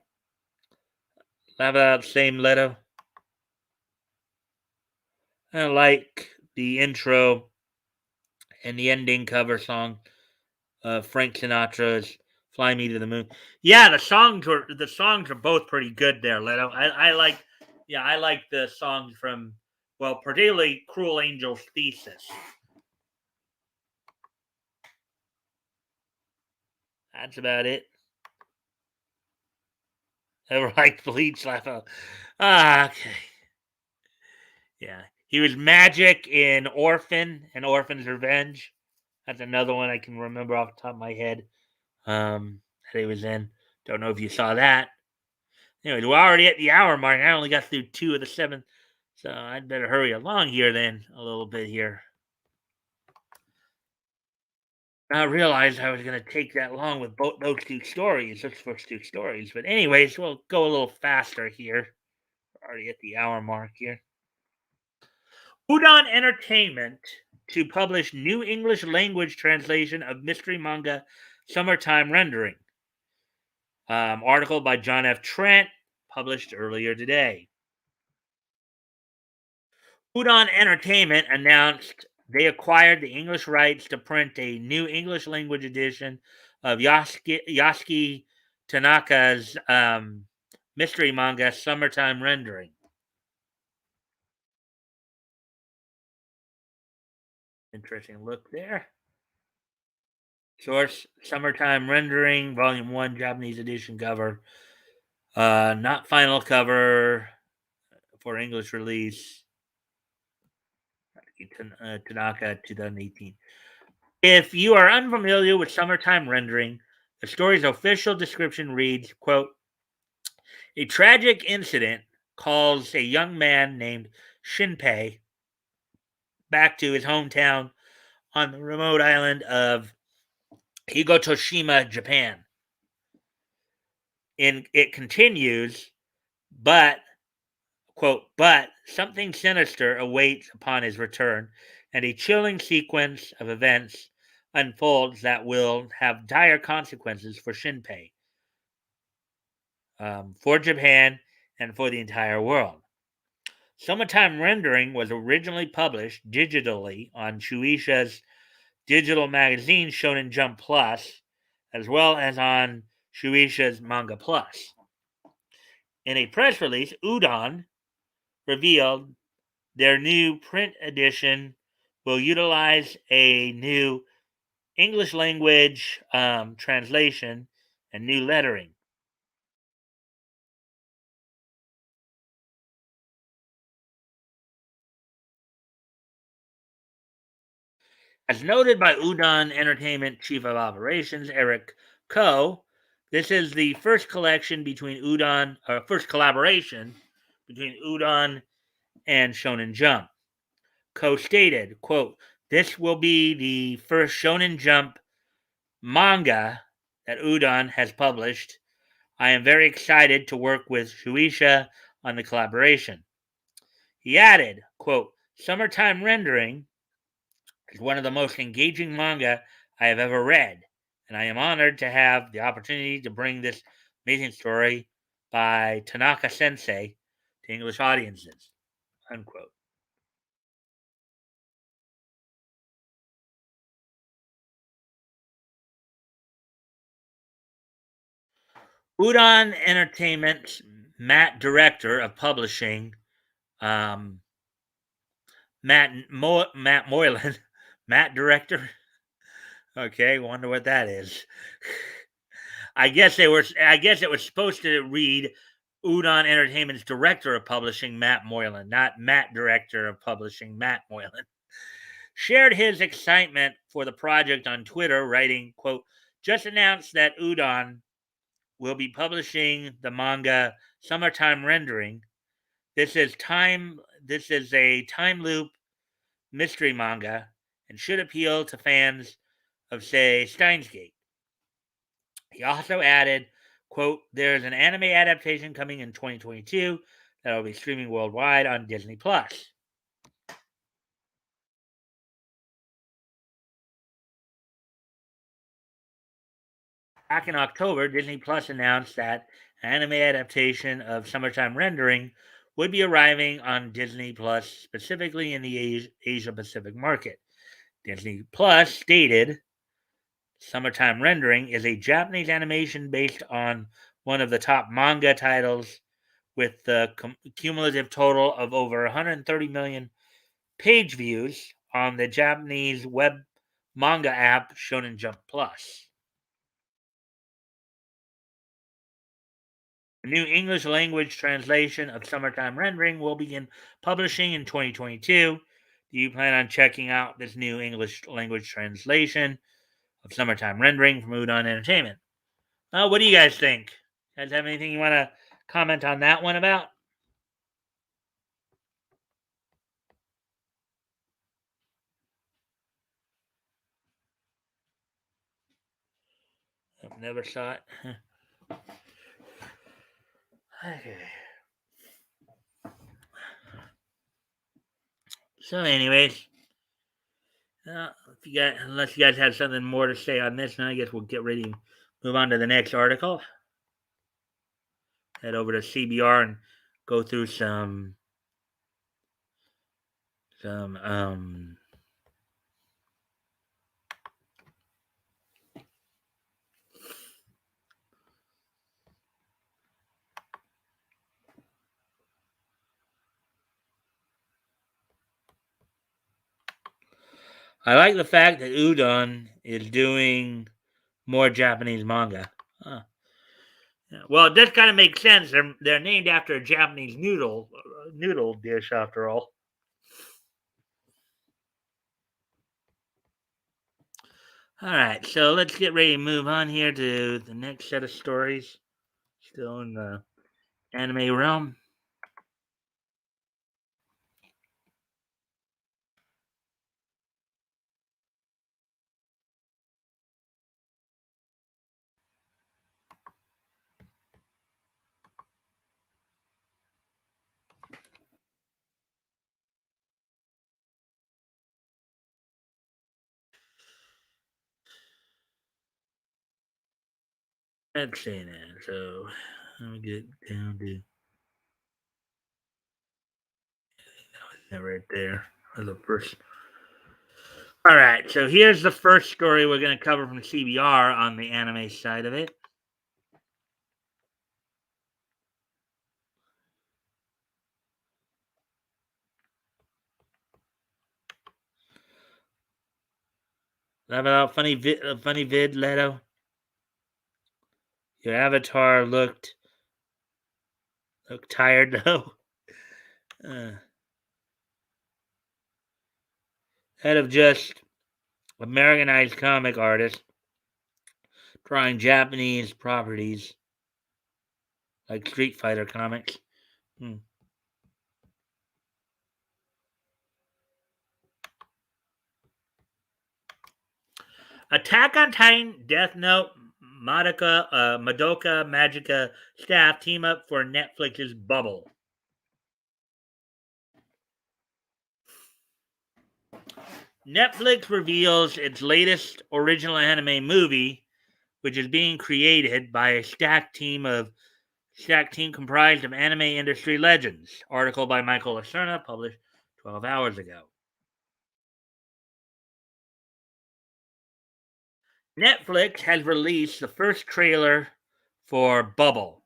Speaker 1: how about same Leto? I like the intro and the ending cover song. Frank Sinatra's "Fly Me to the Moon." Yeah, the songs are both pretty good there, Leto. I like, yeah, I like the songs from, well, particularly "Cruel Angel's Thesis." That's about it. Ever liked Bleach? Laugh out. Okay. Yeah, he was Magic in Orphan and Orphan's Revenge. That's another one I can remember off the top of my head. That he was in. Don't know if you saw that. Anyways, we're already at the hour mark. I only got through 2 of the 7, so I'd better hurry along here then a little bit here. I realized I was going to take that long with both those 2 stories, those first 2 stories. But anyways, we'll go a little faster here. We're already at the hour mark here. Udon Entertainment to publish new English language translation of mystery manga Summertime Rendering. Article by John F. Trent, published earlier today. Udon Entertainment announced they acquired the English rights to print a new English language edition of Yasuki Tanaka's mystery manga Summertime Rendering. Interesting look there. Source Summertime Rendering, Volume 1, Japanese edition cover. Not final cover for English release. Tanaka 2018. If you are unfamiliar with Summertime Rendering, the story's official description reads, quote, a tragic incident calls a young man named Shinpei back to his hometown on the remote island of Higotoshima, Japan. And it continues, but, quote, but something sinister awaits upon his return, and a chilling sequence of events unfolds that will have dire consequences for Shinpei, for Japan, and for the entire world. Summertime Rendering was originally published digitally on Shueisha's digital magazine Shonen Jump Plus, as well as on Shueisha's Manga Plus. In a press release, Udon revealed their new print edition will utilize a new English language translation and new lettering. As noted by Udon Entertainment Chief of Operations Eric Ko, this is the first collection between Udon, or first collaboration between Udon and Shonen Jump. Ko stated, quote, this will be the first Shonen Jump manga that Udon has published. I am very excited to work with Shueisha on the collaboration. He added, quote, Summertime Rendering is one of the most engaging manga I have ever read, and I am honored to have the opportunity to bring this amazing story by Tanaka Sensei to English audiences, unquote. Udon Entertainment's director of publishing, um, Matt Moylan, Matt director. Okay, wonder what that is. I guess they were. I guess it was supposed to read Udon Entertainment's director of publishing, Matt Moylan, not Matt director of publishing, Matt Moylan. Shared his excitement for the project on Twitter, writing, "quote Just announced that Udon will be publishing the manga Summertime Rendering. This is time. This is a time loop mystery manga and should appeal to fans of, say, Steins Gate." He also added, quote, there's an anime adaptation coming in 2022 that will be streaming worldwide on Disney Plus. Back in October, Disney Plus announced that an anime adaptation of Summertime Rendering would be arriving on Disney Plus, specifically in the Asia Pacific market. Disney Plus stated Summertime Rendering is a Japanese animation based on one of the top manga titles with the cumulative total of over 130 million page views on the Japanese web manga app Shonen Jump Plus. The new English language translation of Summertime Rendering will begin publishing in 2022. Do you plan on checking out this new English language translation of Summertime Rendering from Udon Entertainment? What do you guys think? You guys have anything you want to comment on that one about? I've never saw it. Okay. So, anyways, if you guys, unless you guys have something more to say on this, then I guess we'll get ready and move on to the next article. Head over to CBR and go through some. I like the fact that Udon is doing more Japanese manga. Huh. Yeah. Well, it does kind of make sense. They're named after a Japanese noodle dish, after all. All right, so let's get ready to move on here to the next set of stories. Still in the anime realm. Let's see now. So let me get down to that right there. The first. All right, so here's the first story we're going to cover from CBR on the anime side of it. Laugh about funny vid, Leto. Your avatar looked tired though. Uh, Head of just Americanized comic artist drawing Japanese properties like Street Fighter comics. Hmm. Attack on Titan, Death Note, Madoka Magica staff team up for Netflix's Bubble. Netflix reveals its latest original anime movie, which is being created by a stacked team comprised of anime industry legends. Article by Michael Lacerna, published 12 hours ago. Netflix has released the first trailer for Bubble,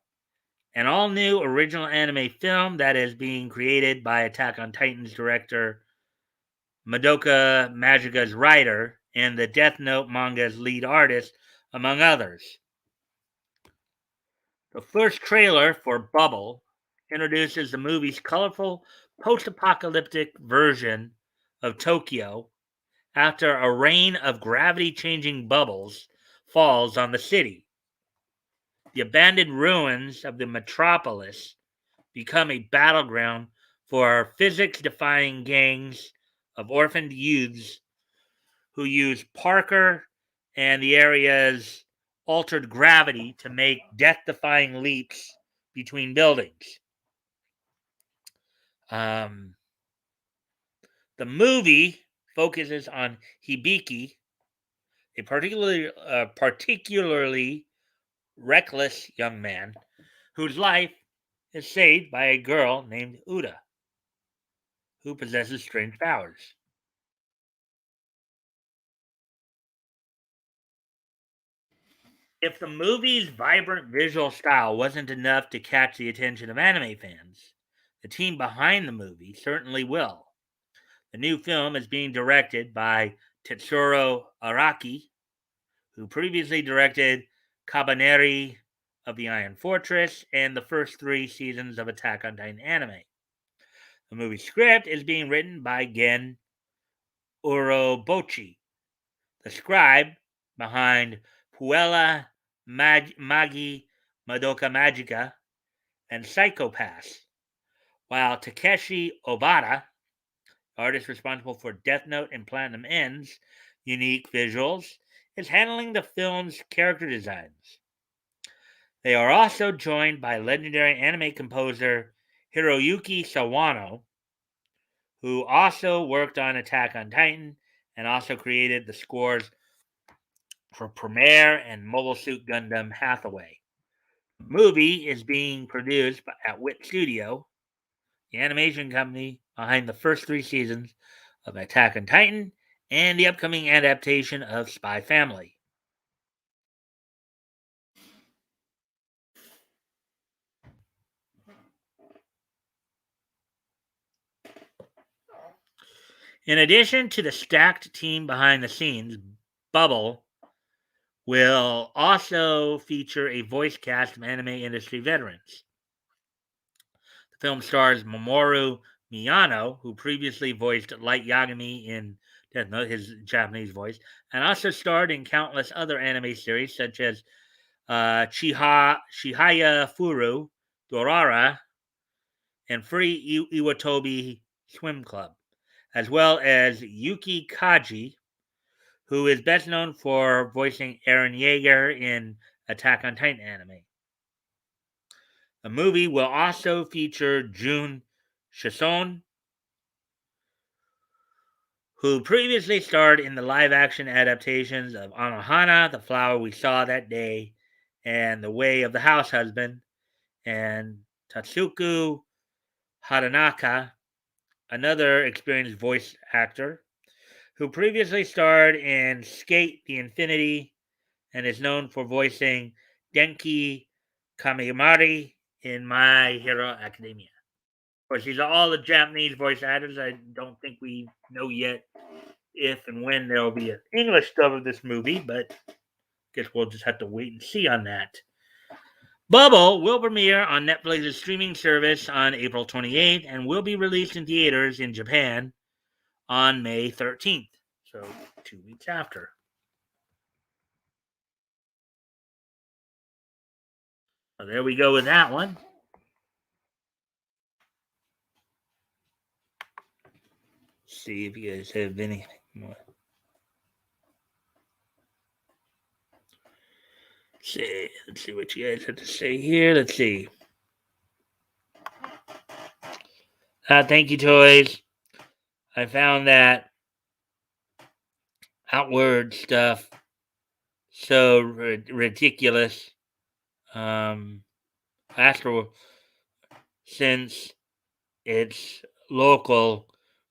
Speaker 1: an all new original anime film that is being created by Attack on Titan's director Madoka Magica's writer and the Death Note manga's lead artist, among others. The first trailer for Bubble introduces the movie's colorful post apocalyptic version of Tokyo after a rain of gravity changing bubbles falls on the city. The abandoned ruins of the metropolis become a battleground for physics defying gangs of orphaned youths who use Parker and the area's altered gravity to make death defying leaps between buildings. Um, the movie focuses on Hibiki, a particularly reckless young man whose life is saved by a girl named Uda, who possesses strange powers. If the movie's vibrant visual style wasn't enough to catch the attention of anime fans, the team behind the movie certainly will. The new film is being directed by Tetsuro Araki, who previously directed Cabaneri of the Iron Fortress and the first three seasons of Attack on Titan anime. The movie script is being written by Gen Urobochi, the scribe behind Puella Magi Madoka Magica, and Psychopass, while Takeshi Obata, artist responsible for Death Note and Platinum End's unique visuals, is handling the film's character designs. They are also joined by legendary anime composer Hiroyuki Sawano, who also worked on Attack on Titan and also created the scores for Premiere and Mobile Suit Gundam Hathaway. The movie is being produced at Wit Studio, the animation company behind the first three seasons of Attack on Titan and the upcoming adaptation of Spy Family. In addition to the stacked team behind the scenes, Bubble will also feature a voice cast of anime industry veterans. The film stars Mamoru Miyano, who previously voiced Light Yagami in Death Note, his Japanese voice, and also starred in countless other anime series such as Chihaya Furu, Dorara, and Free Iwatobi Swim Club, as well as Yuki Kaji, who is best known for voicing Eren Yeager in Attack on Titan anime. The movie will also feature Jun Shison, who previously starred in the live action adaptations of Anohana, The Flower We Saw That Day, and The Way of the House Husband, and Tatsuku Hatanaka, another experienced voice actor, who previously starred in Skate the Infinity and is known for voicing Denki Kamimari in My Hero Academia. Of course, these are all the Japanese voice actors. I don't think we know yet if and when there will be an English dub of this movie, but I guess we'll just have to wait and see on that. Bubble will premiere on Netflix's streaming service on April 28th and will be released in theaters in Japan on May 13th, so 2 weeks after. So there we go with that one. See if you guys have anything more. Let's see what you guys have to say here. Let's see. Thank you, Toys. I found that outward stuff so ridiculous. After, since it's local,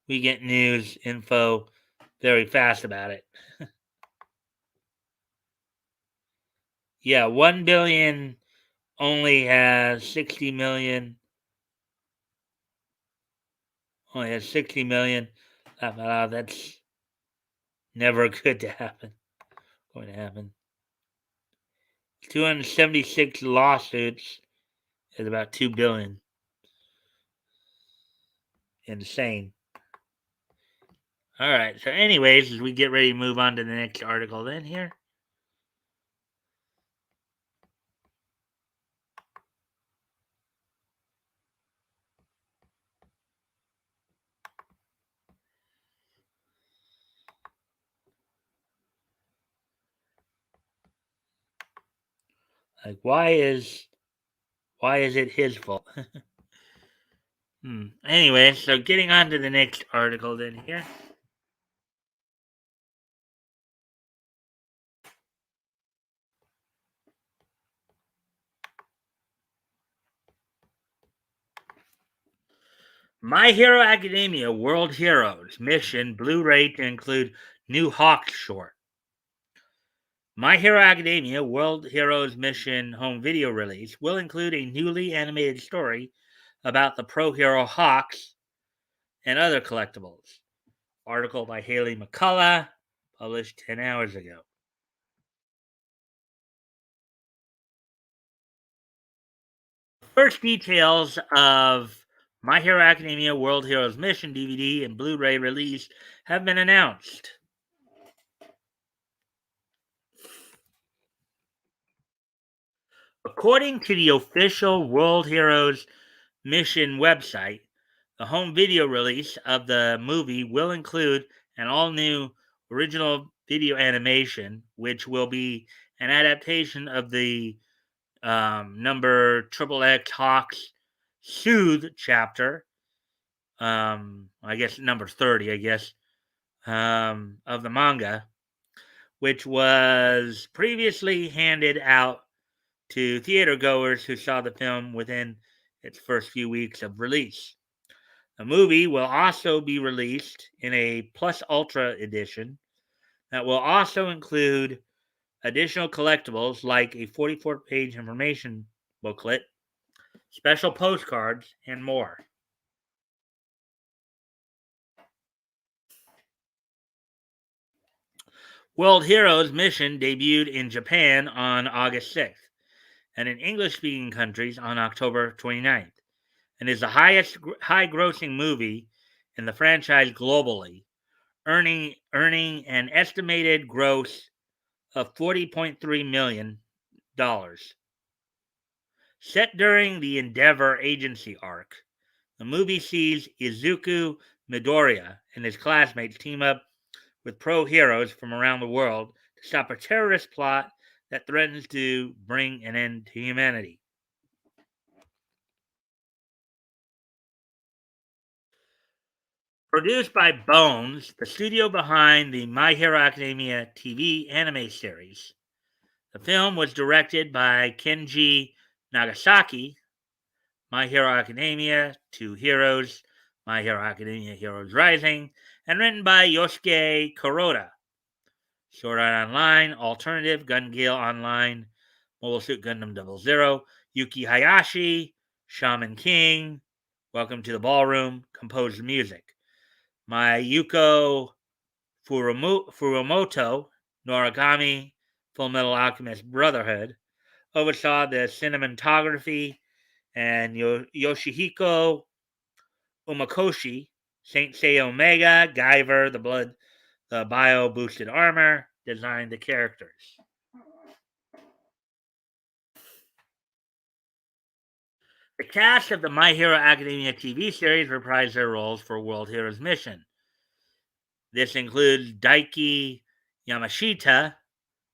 Speaker 1: we get news info very fast about it. Yeah, 1 billion only has 60 million. Only has 60 million. That's never good to happen. Going to happen. 276 lawsuits is about 2 billion. Insane. All right. So, anyways, as we get ready to move on to the next article, then here. Like, why is it his fault? Anyway, so getting on to the next article, then here. My Hero Academia World Heroes Mission Blu-ray to include new Hawk short. My Hero Academia World Heroes Mission home video release will include a newly animated story about the pro hero Hawks and other collectibles. Article by Haley McCullough, published 10 hours ago. First details of My Hero Academia World Heroes Mission DVD and Blu-ray release have been announced. According to the official World Heroes Mission website, the home video release of the movie will include an all new original video animation, which will be an adaptation of the number Triple X Hawks Soothe chapter. I guess number 30, I guess, of the manga, which was previously handed out to theater goers who saw the film within its first few weeks of release. The movie will also be released in a Plus Ultra edition that will also include additional collectibles like a 44-page information booklet, special postcards, and more. World Heroes Mission debuted in Japan on August 6th and in English speaking countries on October 29th, and is the highest high grossing movie in the franchise globally, earning an estimated gross of $40.3 million. Set during the Endeavor Agency arc, the movie sees Izuku Midoriya and his classmates team up with pro heroes from around the world to stop a terrorist plot that threatens to bring an end to humanity. Produced by Bones, the studio behind the My Hero Academia TV anime series, the film was directed by Kenji Nagasaki, My Hero Academia, Two Heroes, My Hero Academia Heroes Rising, and written by Yosuke Kuroda. Sword Art Online, Alternative, Gun Gale Online, Mobile Suit Gundam 00, Yuki Hayashi, Shaman King, Welcome to the Ballroom, composed the music. Mayuko Furumoto, Noragami, Full Metal Alchemist Brotherhood, oversaw the cinematography, and Yoshihiko Umakoshi, Saint Seiya Omega, Guyver, the bio boosted armor, designed the characters. The cast of the My Hero Academia TV series reprised their roles for World Heroes Mission. This includes Daiki Yamashita,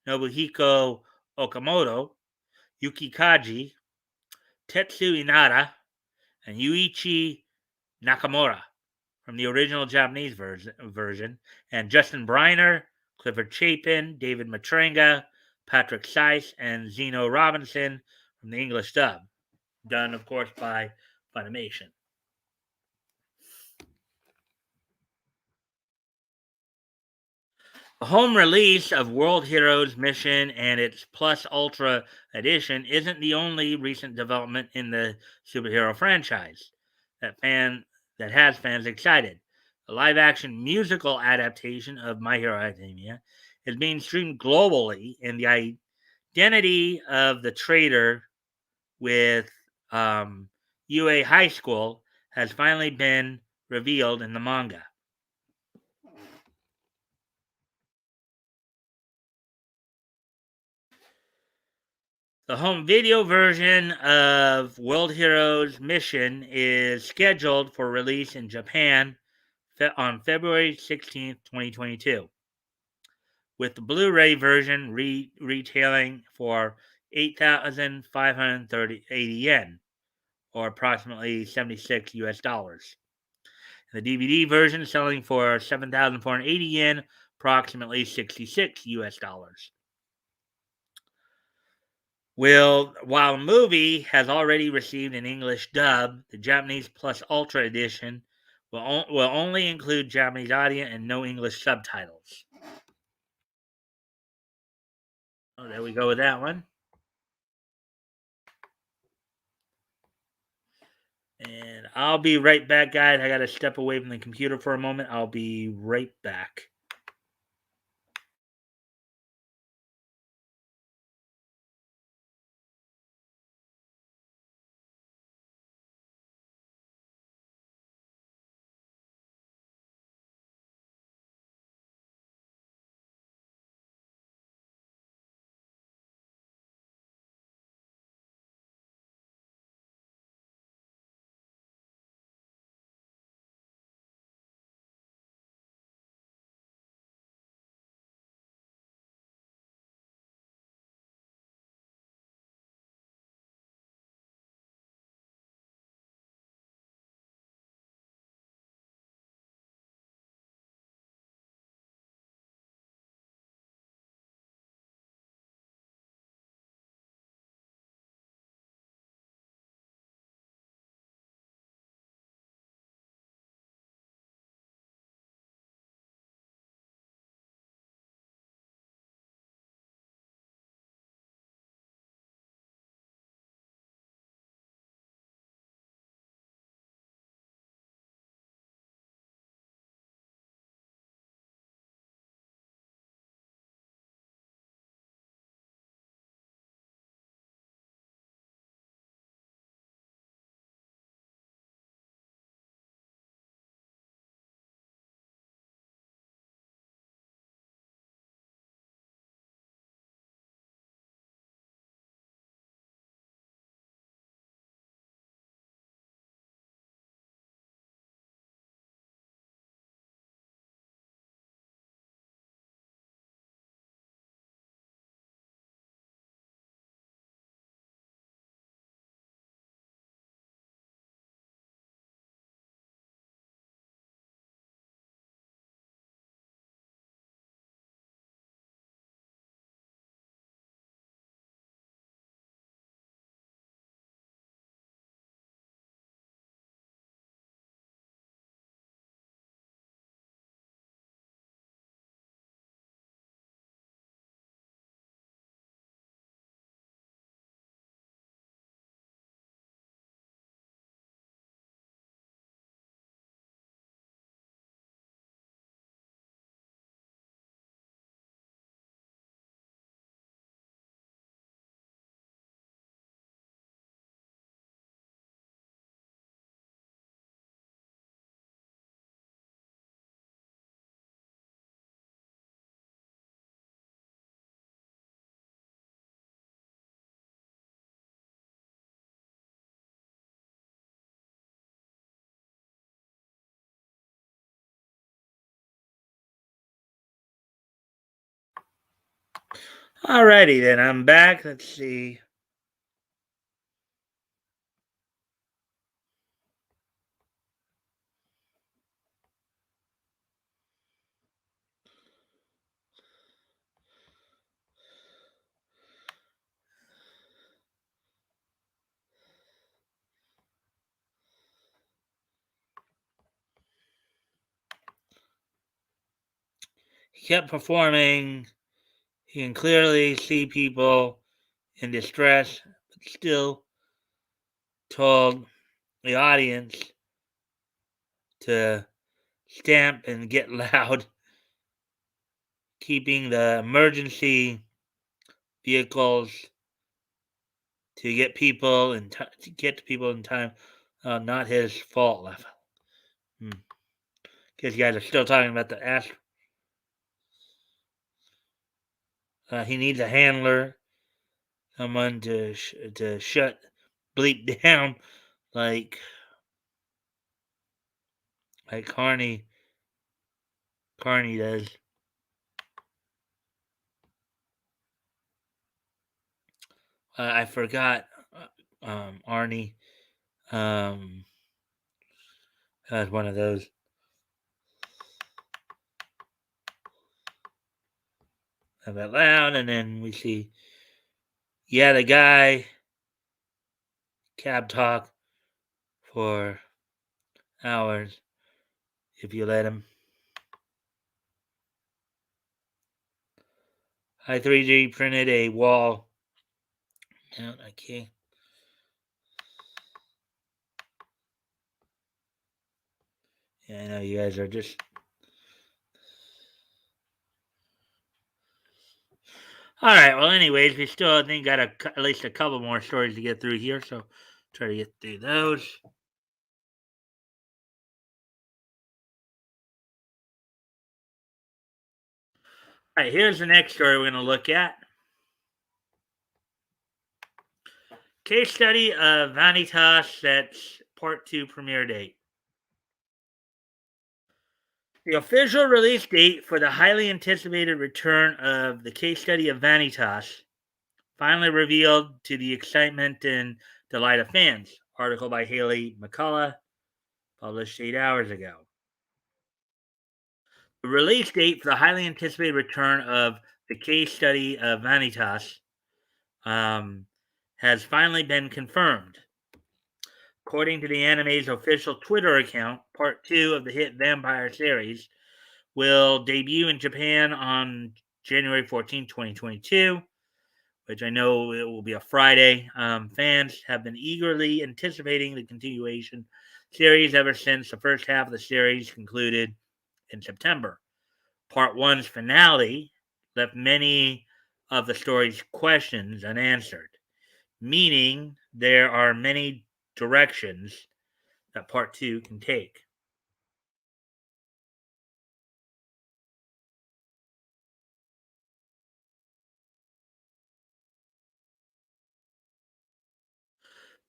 Speaker 1: Nobuhiko Okamoto, Yuki Kaji, Tetsu Inada, and Yuichi Nakamura from the original Japanese version, and Justin Briner, Clifford Chapin, David Matranga, Patrick Seiss, and Zeno Robinson from the English dub, done, of course, by Funimation. The home release of World Heroes Mission and its Plus Ultra edition isn't the only recent development in the superhero franchise that has fans excited. The live-action musical adaptation of My Hero Academia is being streamed globally, and the identity of the traitor with UA High School has finally been revealed in the manga. The home video version of World Heroes Mission is scheduled for release in Japan on February 16th, 2022, with the Blu-ray version retailing for 8,580 yen, or approximately 76 US dollars. And the DVD version selling for 7,480 yen, approximately 66 US dollars. While the movie has already received an English dub, the Japanese Plus Ultra edition will only include Japanese audio and no English subtitles. Oh, there we go with that one. And I'll be right back, guys. I got to step away from the computer for a moment. I'll be right back. Alrighty then, I'm back. Let's see. He kept performing. He can clearly see people in distress, but still told the audience to stamp and get loud, keeping the emergency vehicles to get people to get to people in time. Not his fault, level. Because you guys are still talking about the ask. He needs a handler, someone to shut bleep down, like Carney does. I forgot Arnie um, has one of those. Have it loud, and then we see, yeah, the guy cab talk for hours if you let him. I 3D printed a wall mount. I can't. Yeah, I know you guys are just. All right. Well, anyways, we still I think got at least a couple more stories to get through here, so try to get through those. All right. Here's the next story we're going to look at. Case study of Vanitas sets part 2 premiere date. The official release date for the highly anticipated return of the case study of Vanitas finally revealed to the excitement and delight of fans. Article by Haley McCullough, published 8 hours ago. The release date for the highly anticipated return of the case study of Vanitas has finally been confirmed. According to the anime's official Twitter account, part 2 of the hit vampire series will debut in Japan on January 14, 2022, which I know it will be a Friday. Fans have been eagerly anticipating the continuation series ever since the first half of the series concluded in September. Part one's finale left many of the story's questions unanswered, meaning there are many directions that part two can take.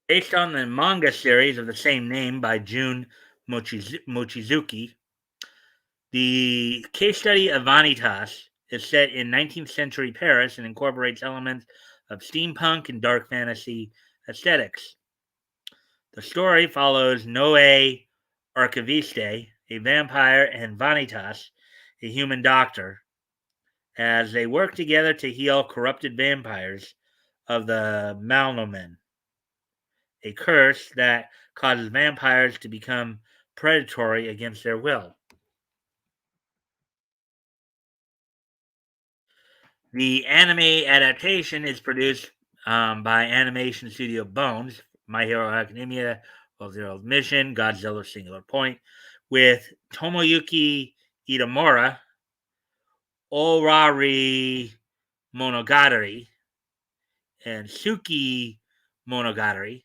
Speaker 1: Based on the manga series of the same name by Jun Mochizuki, the case study of Vanitas is set in 19th century Paris and incorporates elements of steampunk and dark fantasy aesthetics. The story follows Noe Archiviste, a vampire, and Vanitas, a human doctor, as they work together to heal corrupted vampires of the Malnomen, a curse that causes vampires to become predatory against their will. The anime adaptation is produced by animation studio Bones, My Hero Academia, World Zero's Mission, Godzilla Singular Point, with Tomoyuki Itamura, Orari Monogatari, and Suki Monogatari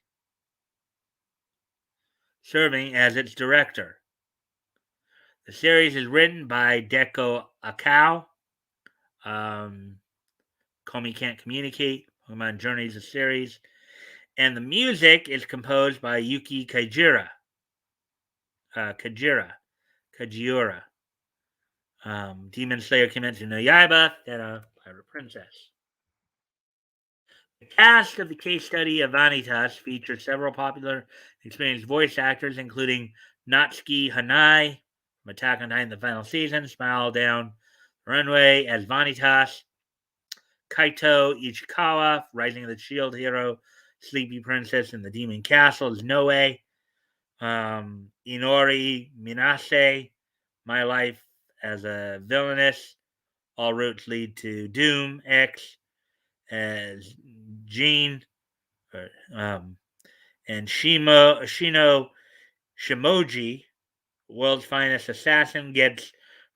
Speaker 1: serving as its director. The series is written by Deko Akao. Komi Can't Communicate, Pokemon Journeys, the series. And the music is composed by Yuki Kajiura. Kajiura. Demon Slayer Kimetsu no Yaiba, and Pirate Princess. The cast of the case study of Vanitas features several popular and experienced voice actors, including Natsuki Hanai from Attack on Titan: The Final Season, Smile Down the Runway as Vanitas, Kaito Ichikawa, Rising of the Shield Hero, Sleepy Princess in the Demon Castle as Noe, Inori Minase, My Life as a Villainess, All Routes Lead to Doom X as Jean, or, and Shino Shimoji, world's finest assassin, gets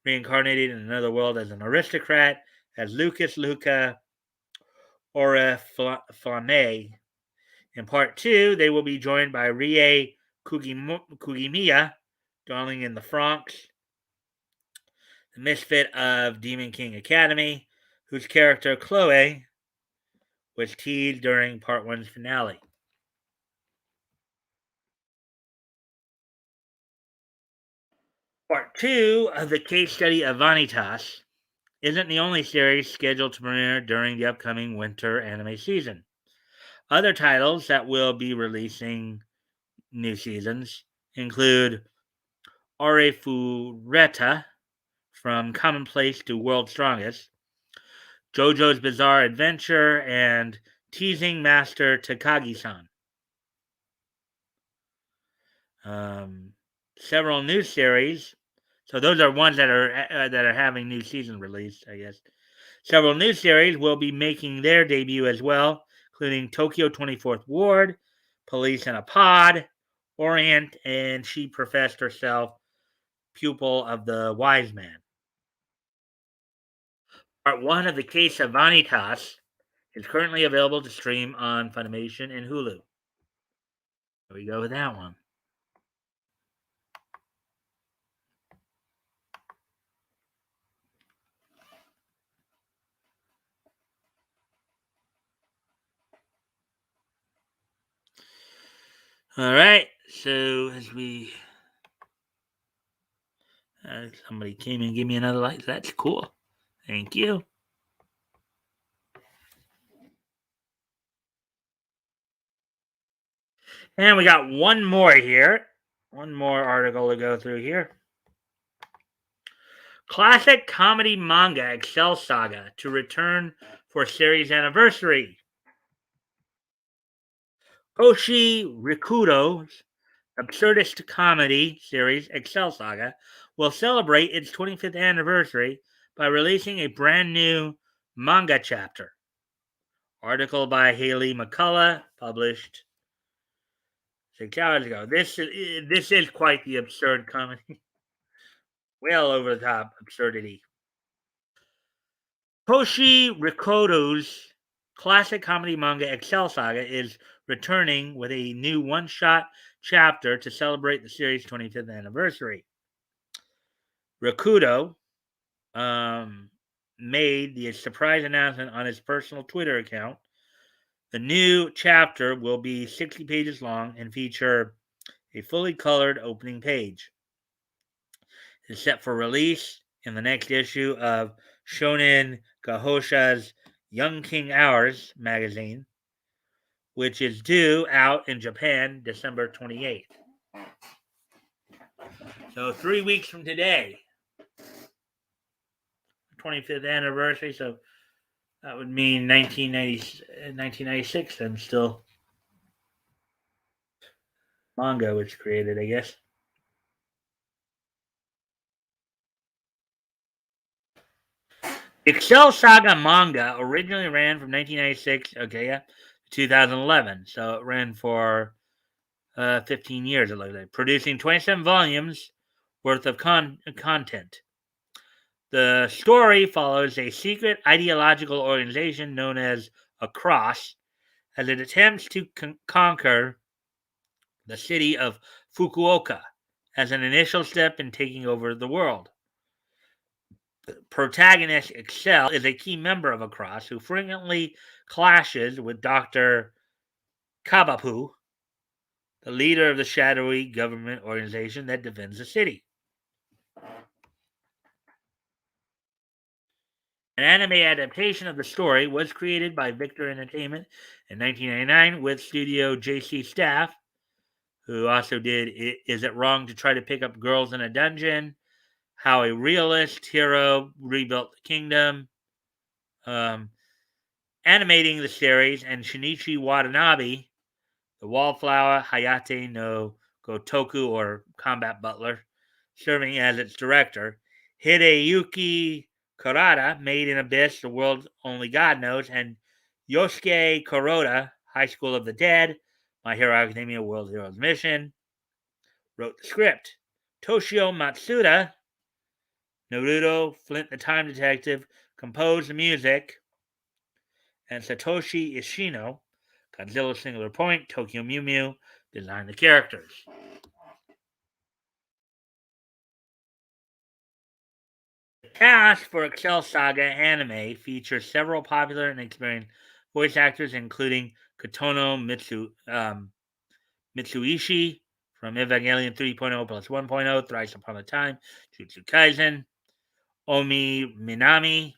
Speaker 1: reincarnated in another world as an aristocrat as Lucas Luca Oriflame. In part two, they will be joined by Rie Kugimiya, dwelling in the Bronx, the misfit of Demon King Academy, whose character Chloe was teased during part one's finale. Part two of the case study of Vanitas isn't the only series scheduled to premiere during the upcoming winter anime season. Other titles that will be releasing new seasons include Arefureta, From Commonplace to World's Strongest, JoJo's Bizarre Adventure, and Teasing Master Takagi-san. Several new series. So those are ones that are having new season release, I guess. Several new series will be making their debut as well, including Tokyo 24th Ward, Police in a Pod, Orient, and She Professed Herself Pupil of the Wise Man. Part one of the Case of Vanitas is currently available to stream on Funimation and Hulu. There we go with that one. All right, so as we somebody came and gave me another light. That's cool. Thank you. And we got one more here. One more article to go through here. Classic comedy manga Excel Saga to return for series anniversary. Koshi Rikudo's absurdist comedy series Excel Saga will celebrate its 25th anniversary by releasing a brand new manga chapter. Article by Haley McCullough, published 6 hours ago. This is quite the absurd comedy. Well over the top absurdity. Toshi Rikoto's classic comedy manga Excel Saga is returning with a new one-shot chapter to celebrate the series' 25th anniversary. Rikudo made the surprise announcement on his personal Twitter account. The new chapter will be 60 pages long and feature a fully colored opening page. It's set for release in the next issue of Shonen Gahosha's Young King Hours magazine, which is due out in Japan December 28th. So 3 weeks from today, 25th anniversary. So that would mean 1996 and still manga was created, I guess. Excel Saga manga originally ran from 1996, okay, yeah, 2011. So it ran for 15 years, it looks like, producing 27 volumes worth of content. The story follows a secret ideological organization known as Across as it attempts to conquer the city of Fukuoka as an initial step in taking over the world. The protagonist Excel is a key member of Across who frequently clashes with Dr. Kabapu, the leader of the shadowy government organization that defends the city. An anime adaptation of the story was created by Victor Entertainment in 1999 with studio JC Staff, who also did Is It Wrong to Try to Pick Up Girls in a Dungeon? How a Realist Hero Rebuilt the Kingdom, um, animating the series, and Shinichi Watanabe, the Wallflower Hayate no Gotoku, or Combat Butler, serving as its director. Hideyuki Kurata, Made in Abyss, The World Only God Knows, and Yosuke Kuroda, High School of the Dead, My Hero Academia World Heroes Mission, wrote the script. Toshio Matsuda, Naruto, Flint the Time Detective, composed the music, and Satoshi Ishino, Godzilla Singular Point, Tokyo Mew Mew, designed the characters. The cast for Excel Saga anime features several popular and experienced voice actors, including Kotono Mitsuishi from Evangelion 3.0 plus 1.0, Thrice Upon a Time, Jujutsu Kaisen, Omi Minami,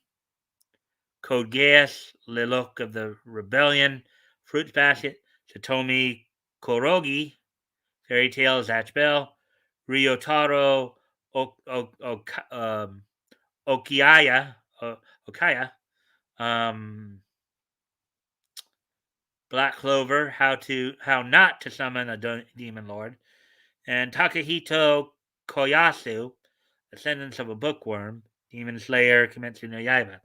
Speaker 1: Code Geass, Lilook of the Rebellion, Fruits Basket, Satomi Korogi, Fairy Tail, Zatch Bell, Ryotaro Okaya, Okaya, um, Black Clover, How Not to Summon a Demon Lord, and Takahito Koyasu, Ascendance of a Bookworm, Demon Slayer, Kimetsu no Yaiba.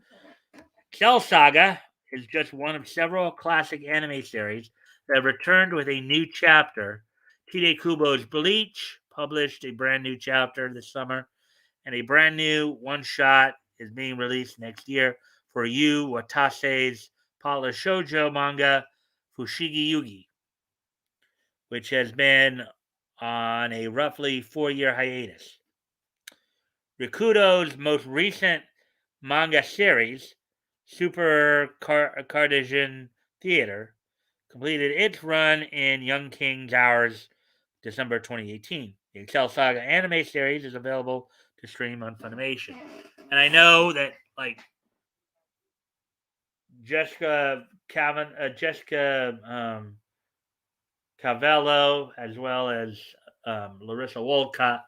Speaker 1: Cell Saga is just one of several classic anime series that have returned with a new chapter. Tide Kubo's Bleach published a brand new chapter this summer, and a brand new one shot is being released next year for Yu Watase's polished shoujo manga Fushigi Yugi, which has been on a roughly 4-year hiatus. Rikudo's most recent manga series, Super Cardassian Theater, completed its run in Young King's Hours December 2018. The Excel Saga anime series is available to stream on Funimation. And I know that, like, Jessica Cavello, as well as Larissa Wolcott,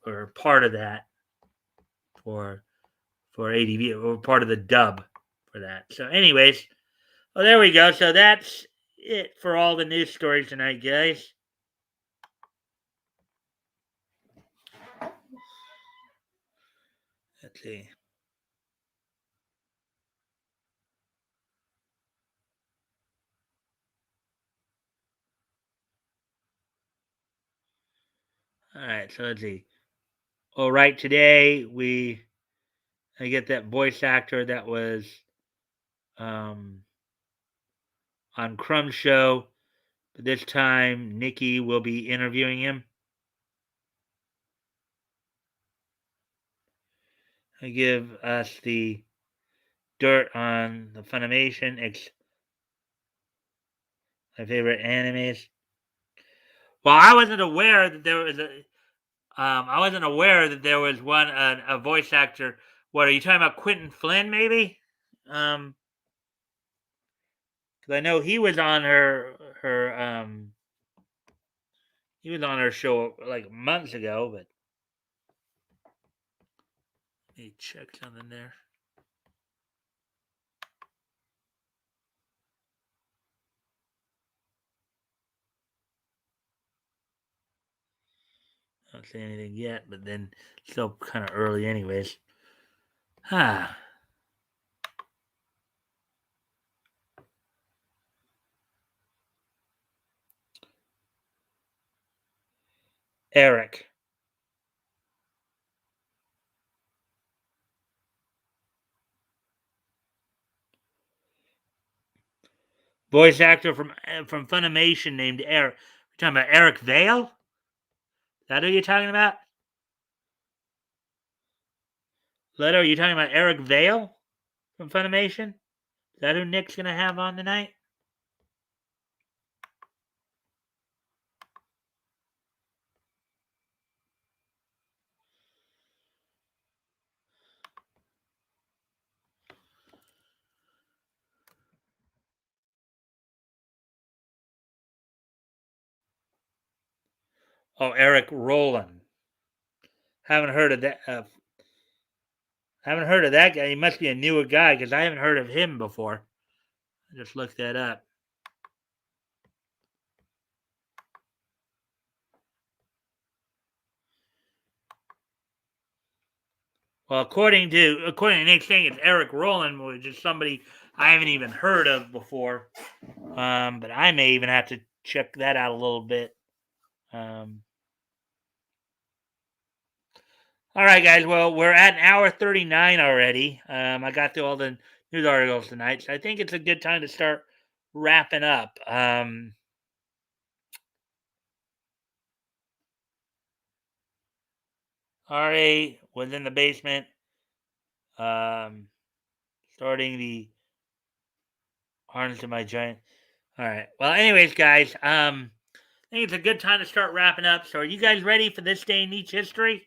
Speaker 1: are part of that for ADV, or part of the dub for that. So, anyways, well, there we go. So that's it for all the news stories tonight, guys. Let's see. All right, so let's see. All right, today I get that voice actor that was um, on Crumb's show, but this time Nikki will be interviewing him. I give us the dirt on the Funimation. It's my favorite animes. Well, I wasn't aware that there was a. I wasn't aware that there was a voice actor. What are you talking about? Quentin Flynn, maybe? Um, because I know he was on he was on her show like months ago. But let me check something there. I don't see anything yet, but then still kind of early, anyways. Ah, Eric. Voice actor from Funimation named Eric. You're talking about Eric Vale? Is that who you're talking about? Leto, are you talking about Eric Vale from Funimation? Is that who Nick's gonna have on tonight? Oh, Eric Rowland. Haven't heard of that. Haven't heard of that guy. He must be a newer guy because I haven't heard of him before. I just looked that up. Well, according to Nick saying it's Eric Rowland, which is somebody I haven't even heard of before. But I may even have to check that out a little bit. Um, all right, guys. Well, we're at an hour 39 already. I got through all the news articles tonight, so I think it's a good time to start wrapping up. RA was in the basement, um, starting the harness to my giant. All right. Well, anyways, guys, I think it's a good time to start wrapping up. So, are you guys ready for this day in each history?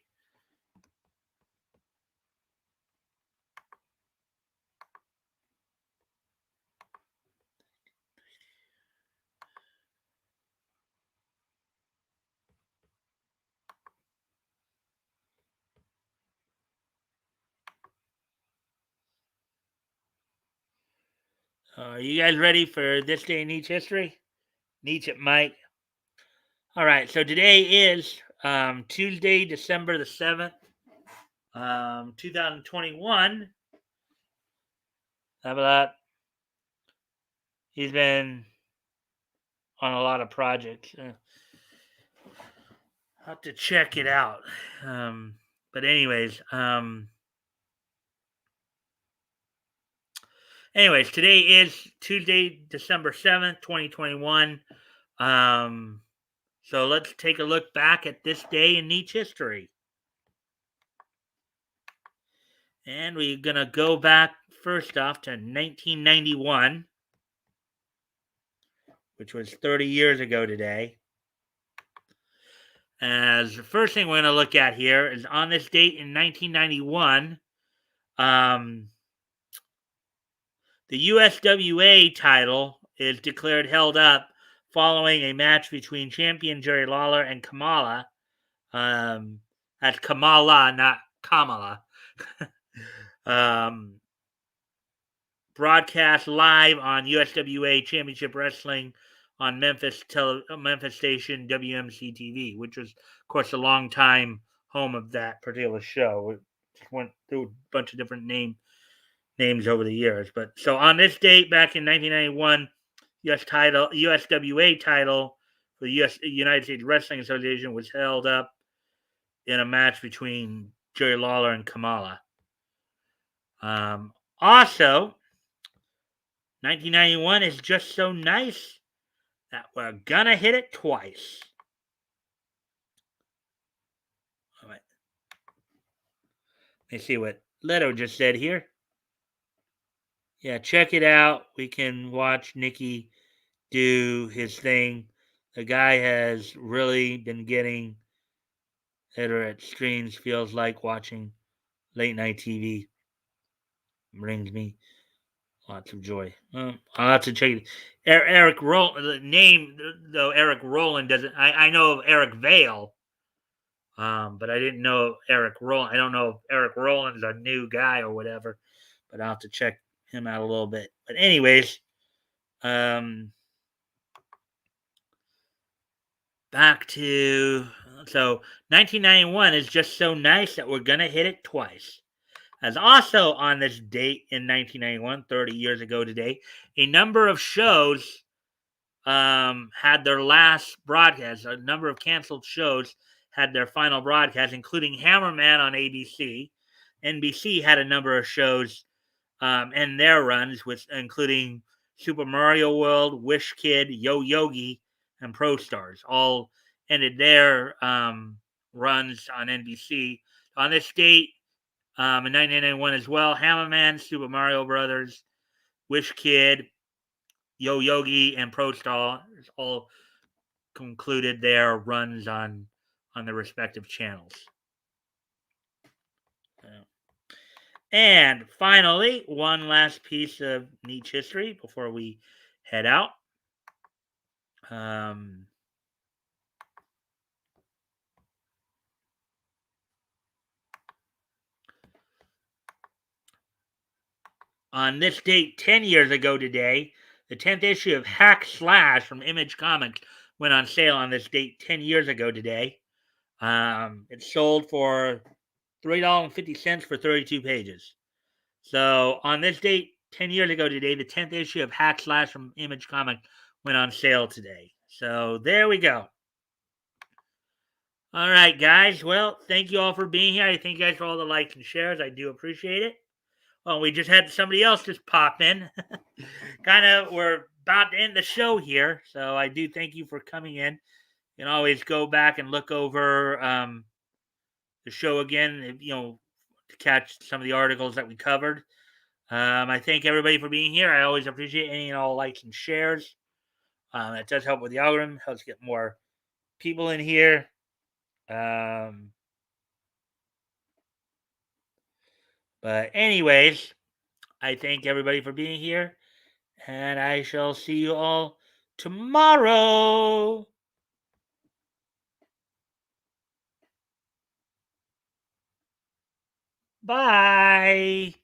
Speaker 1: Are you guys ready for this day in each history? Nietzsche, Mike. All right. So today is Tuesday, December the 7th, 2021. How about that? He's been on a lot of projects. I'll have to check it out. But anyways, today is Tuesday, December 7th, 2021. So let's take a look back at this day in Nietzsche history. And we're going to go back first off to 1991, which was 30 years ago today. As the first thing we're going to look at here is on this date in 1991, the USWA title is declared held up following a match between champion Jerry Lawler and Kamala. That's Kamala, not Kamala. Broadcast live on USWA Championship Wrestling on Memphis station WMC TV, which was, of course, a long time home of that particular show. It went through a bunch of different names over the years. But so on this date back in 1991, USWA title for the United States Wrestling Association was held up in a match between Jerry Lawler and Kamala. Also, 1991 is just so nice that we're gonna hit it twice. All right. Let's see what Leto just said here. Yeah, check it out. We can watch Nikki do his thing. The guy has really been getting better at streams. Feels like watching late night TV. Brings me lots of joy. I'll have to check it. Eric Rowland, the name though Eric Rowland doesn't. I know of Eric Vale, but I didn't know Eric Rowland. I don't know if Eric Rowland's a new guy or whatever, but I'll have to check him out a little bit. But anyways, back to 1991 is just so nice that we're gonna hit it twice. As also on this date in 1991, 30 years ago today, a number of shows had their last broadcast. A number of canceled shows had their final broadcast, including Hammerman on ABC. NBC had a number of shows and their runs, with including Super Mario World, Wish Kid, Yo Yogi, and Pro Stars. All ended their runs on NBC. On this date, in 1991 as well, Hammerman, Super Mario Brothers, Wish Kid, Yo Yogi, and Pro Stars all concluded their runs on the respective channels. And finally, one last piece of Nietzsche history before we head out. On this date, 10 years ago today, the 10th issue of Hack Slash from Image Comics went on sale on this date 10 years ago today. It sold for $3.50 for 32 pages. So on this date, 10 years ago today, the 10th issue of Hack Slash from Image Comic went on sale today. So there we go. All right, guys. Well, thank you all for being here. I thank you guys for all the likes and shares. I do appreciate it. Well, we just had somebody else just pop in. We're about to end the show here. So I do thank you for coming in. You can always go back and look over the show again, to catch some of the articles that we covered. I thank everybody for being here. I always appreciate any and all likes and shares. It does help with the algorithm, helps get more people in here. But anyways, I thank everybody for being here, and I shall see you all tomorrow. Bye.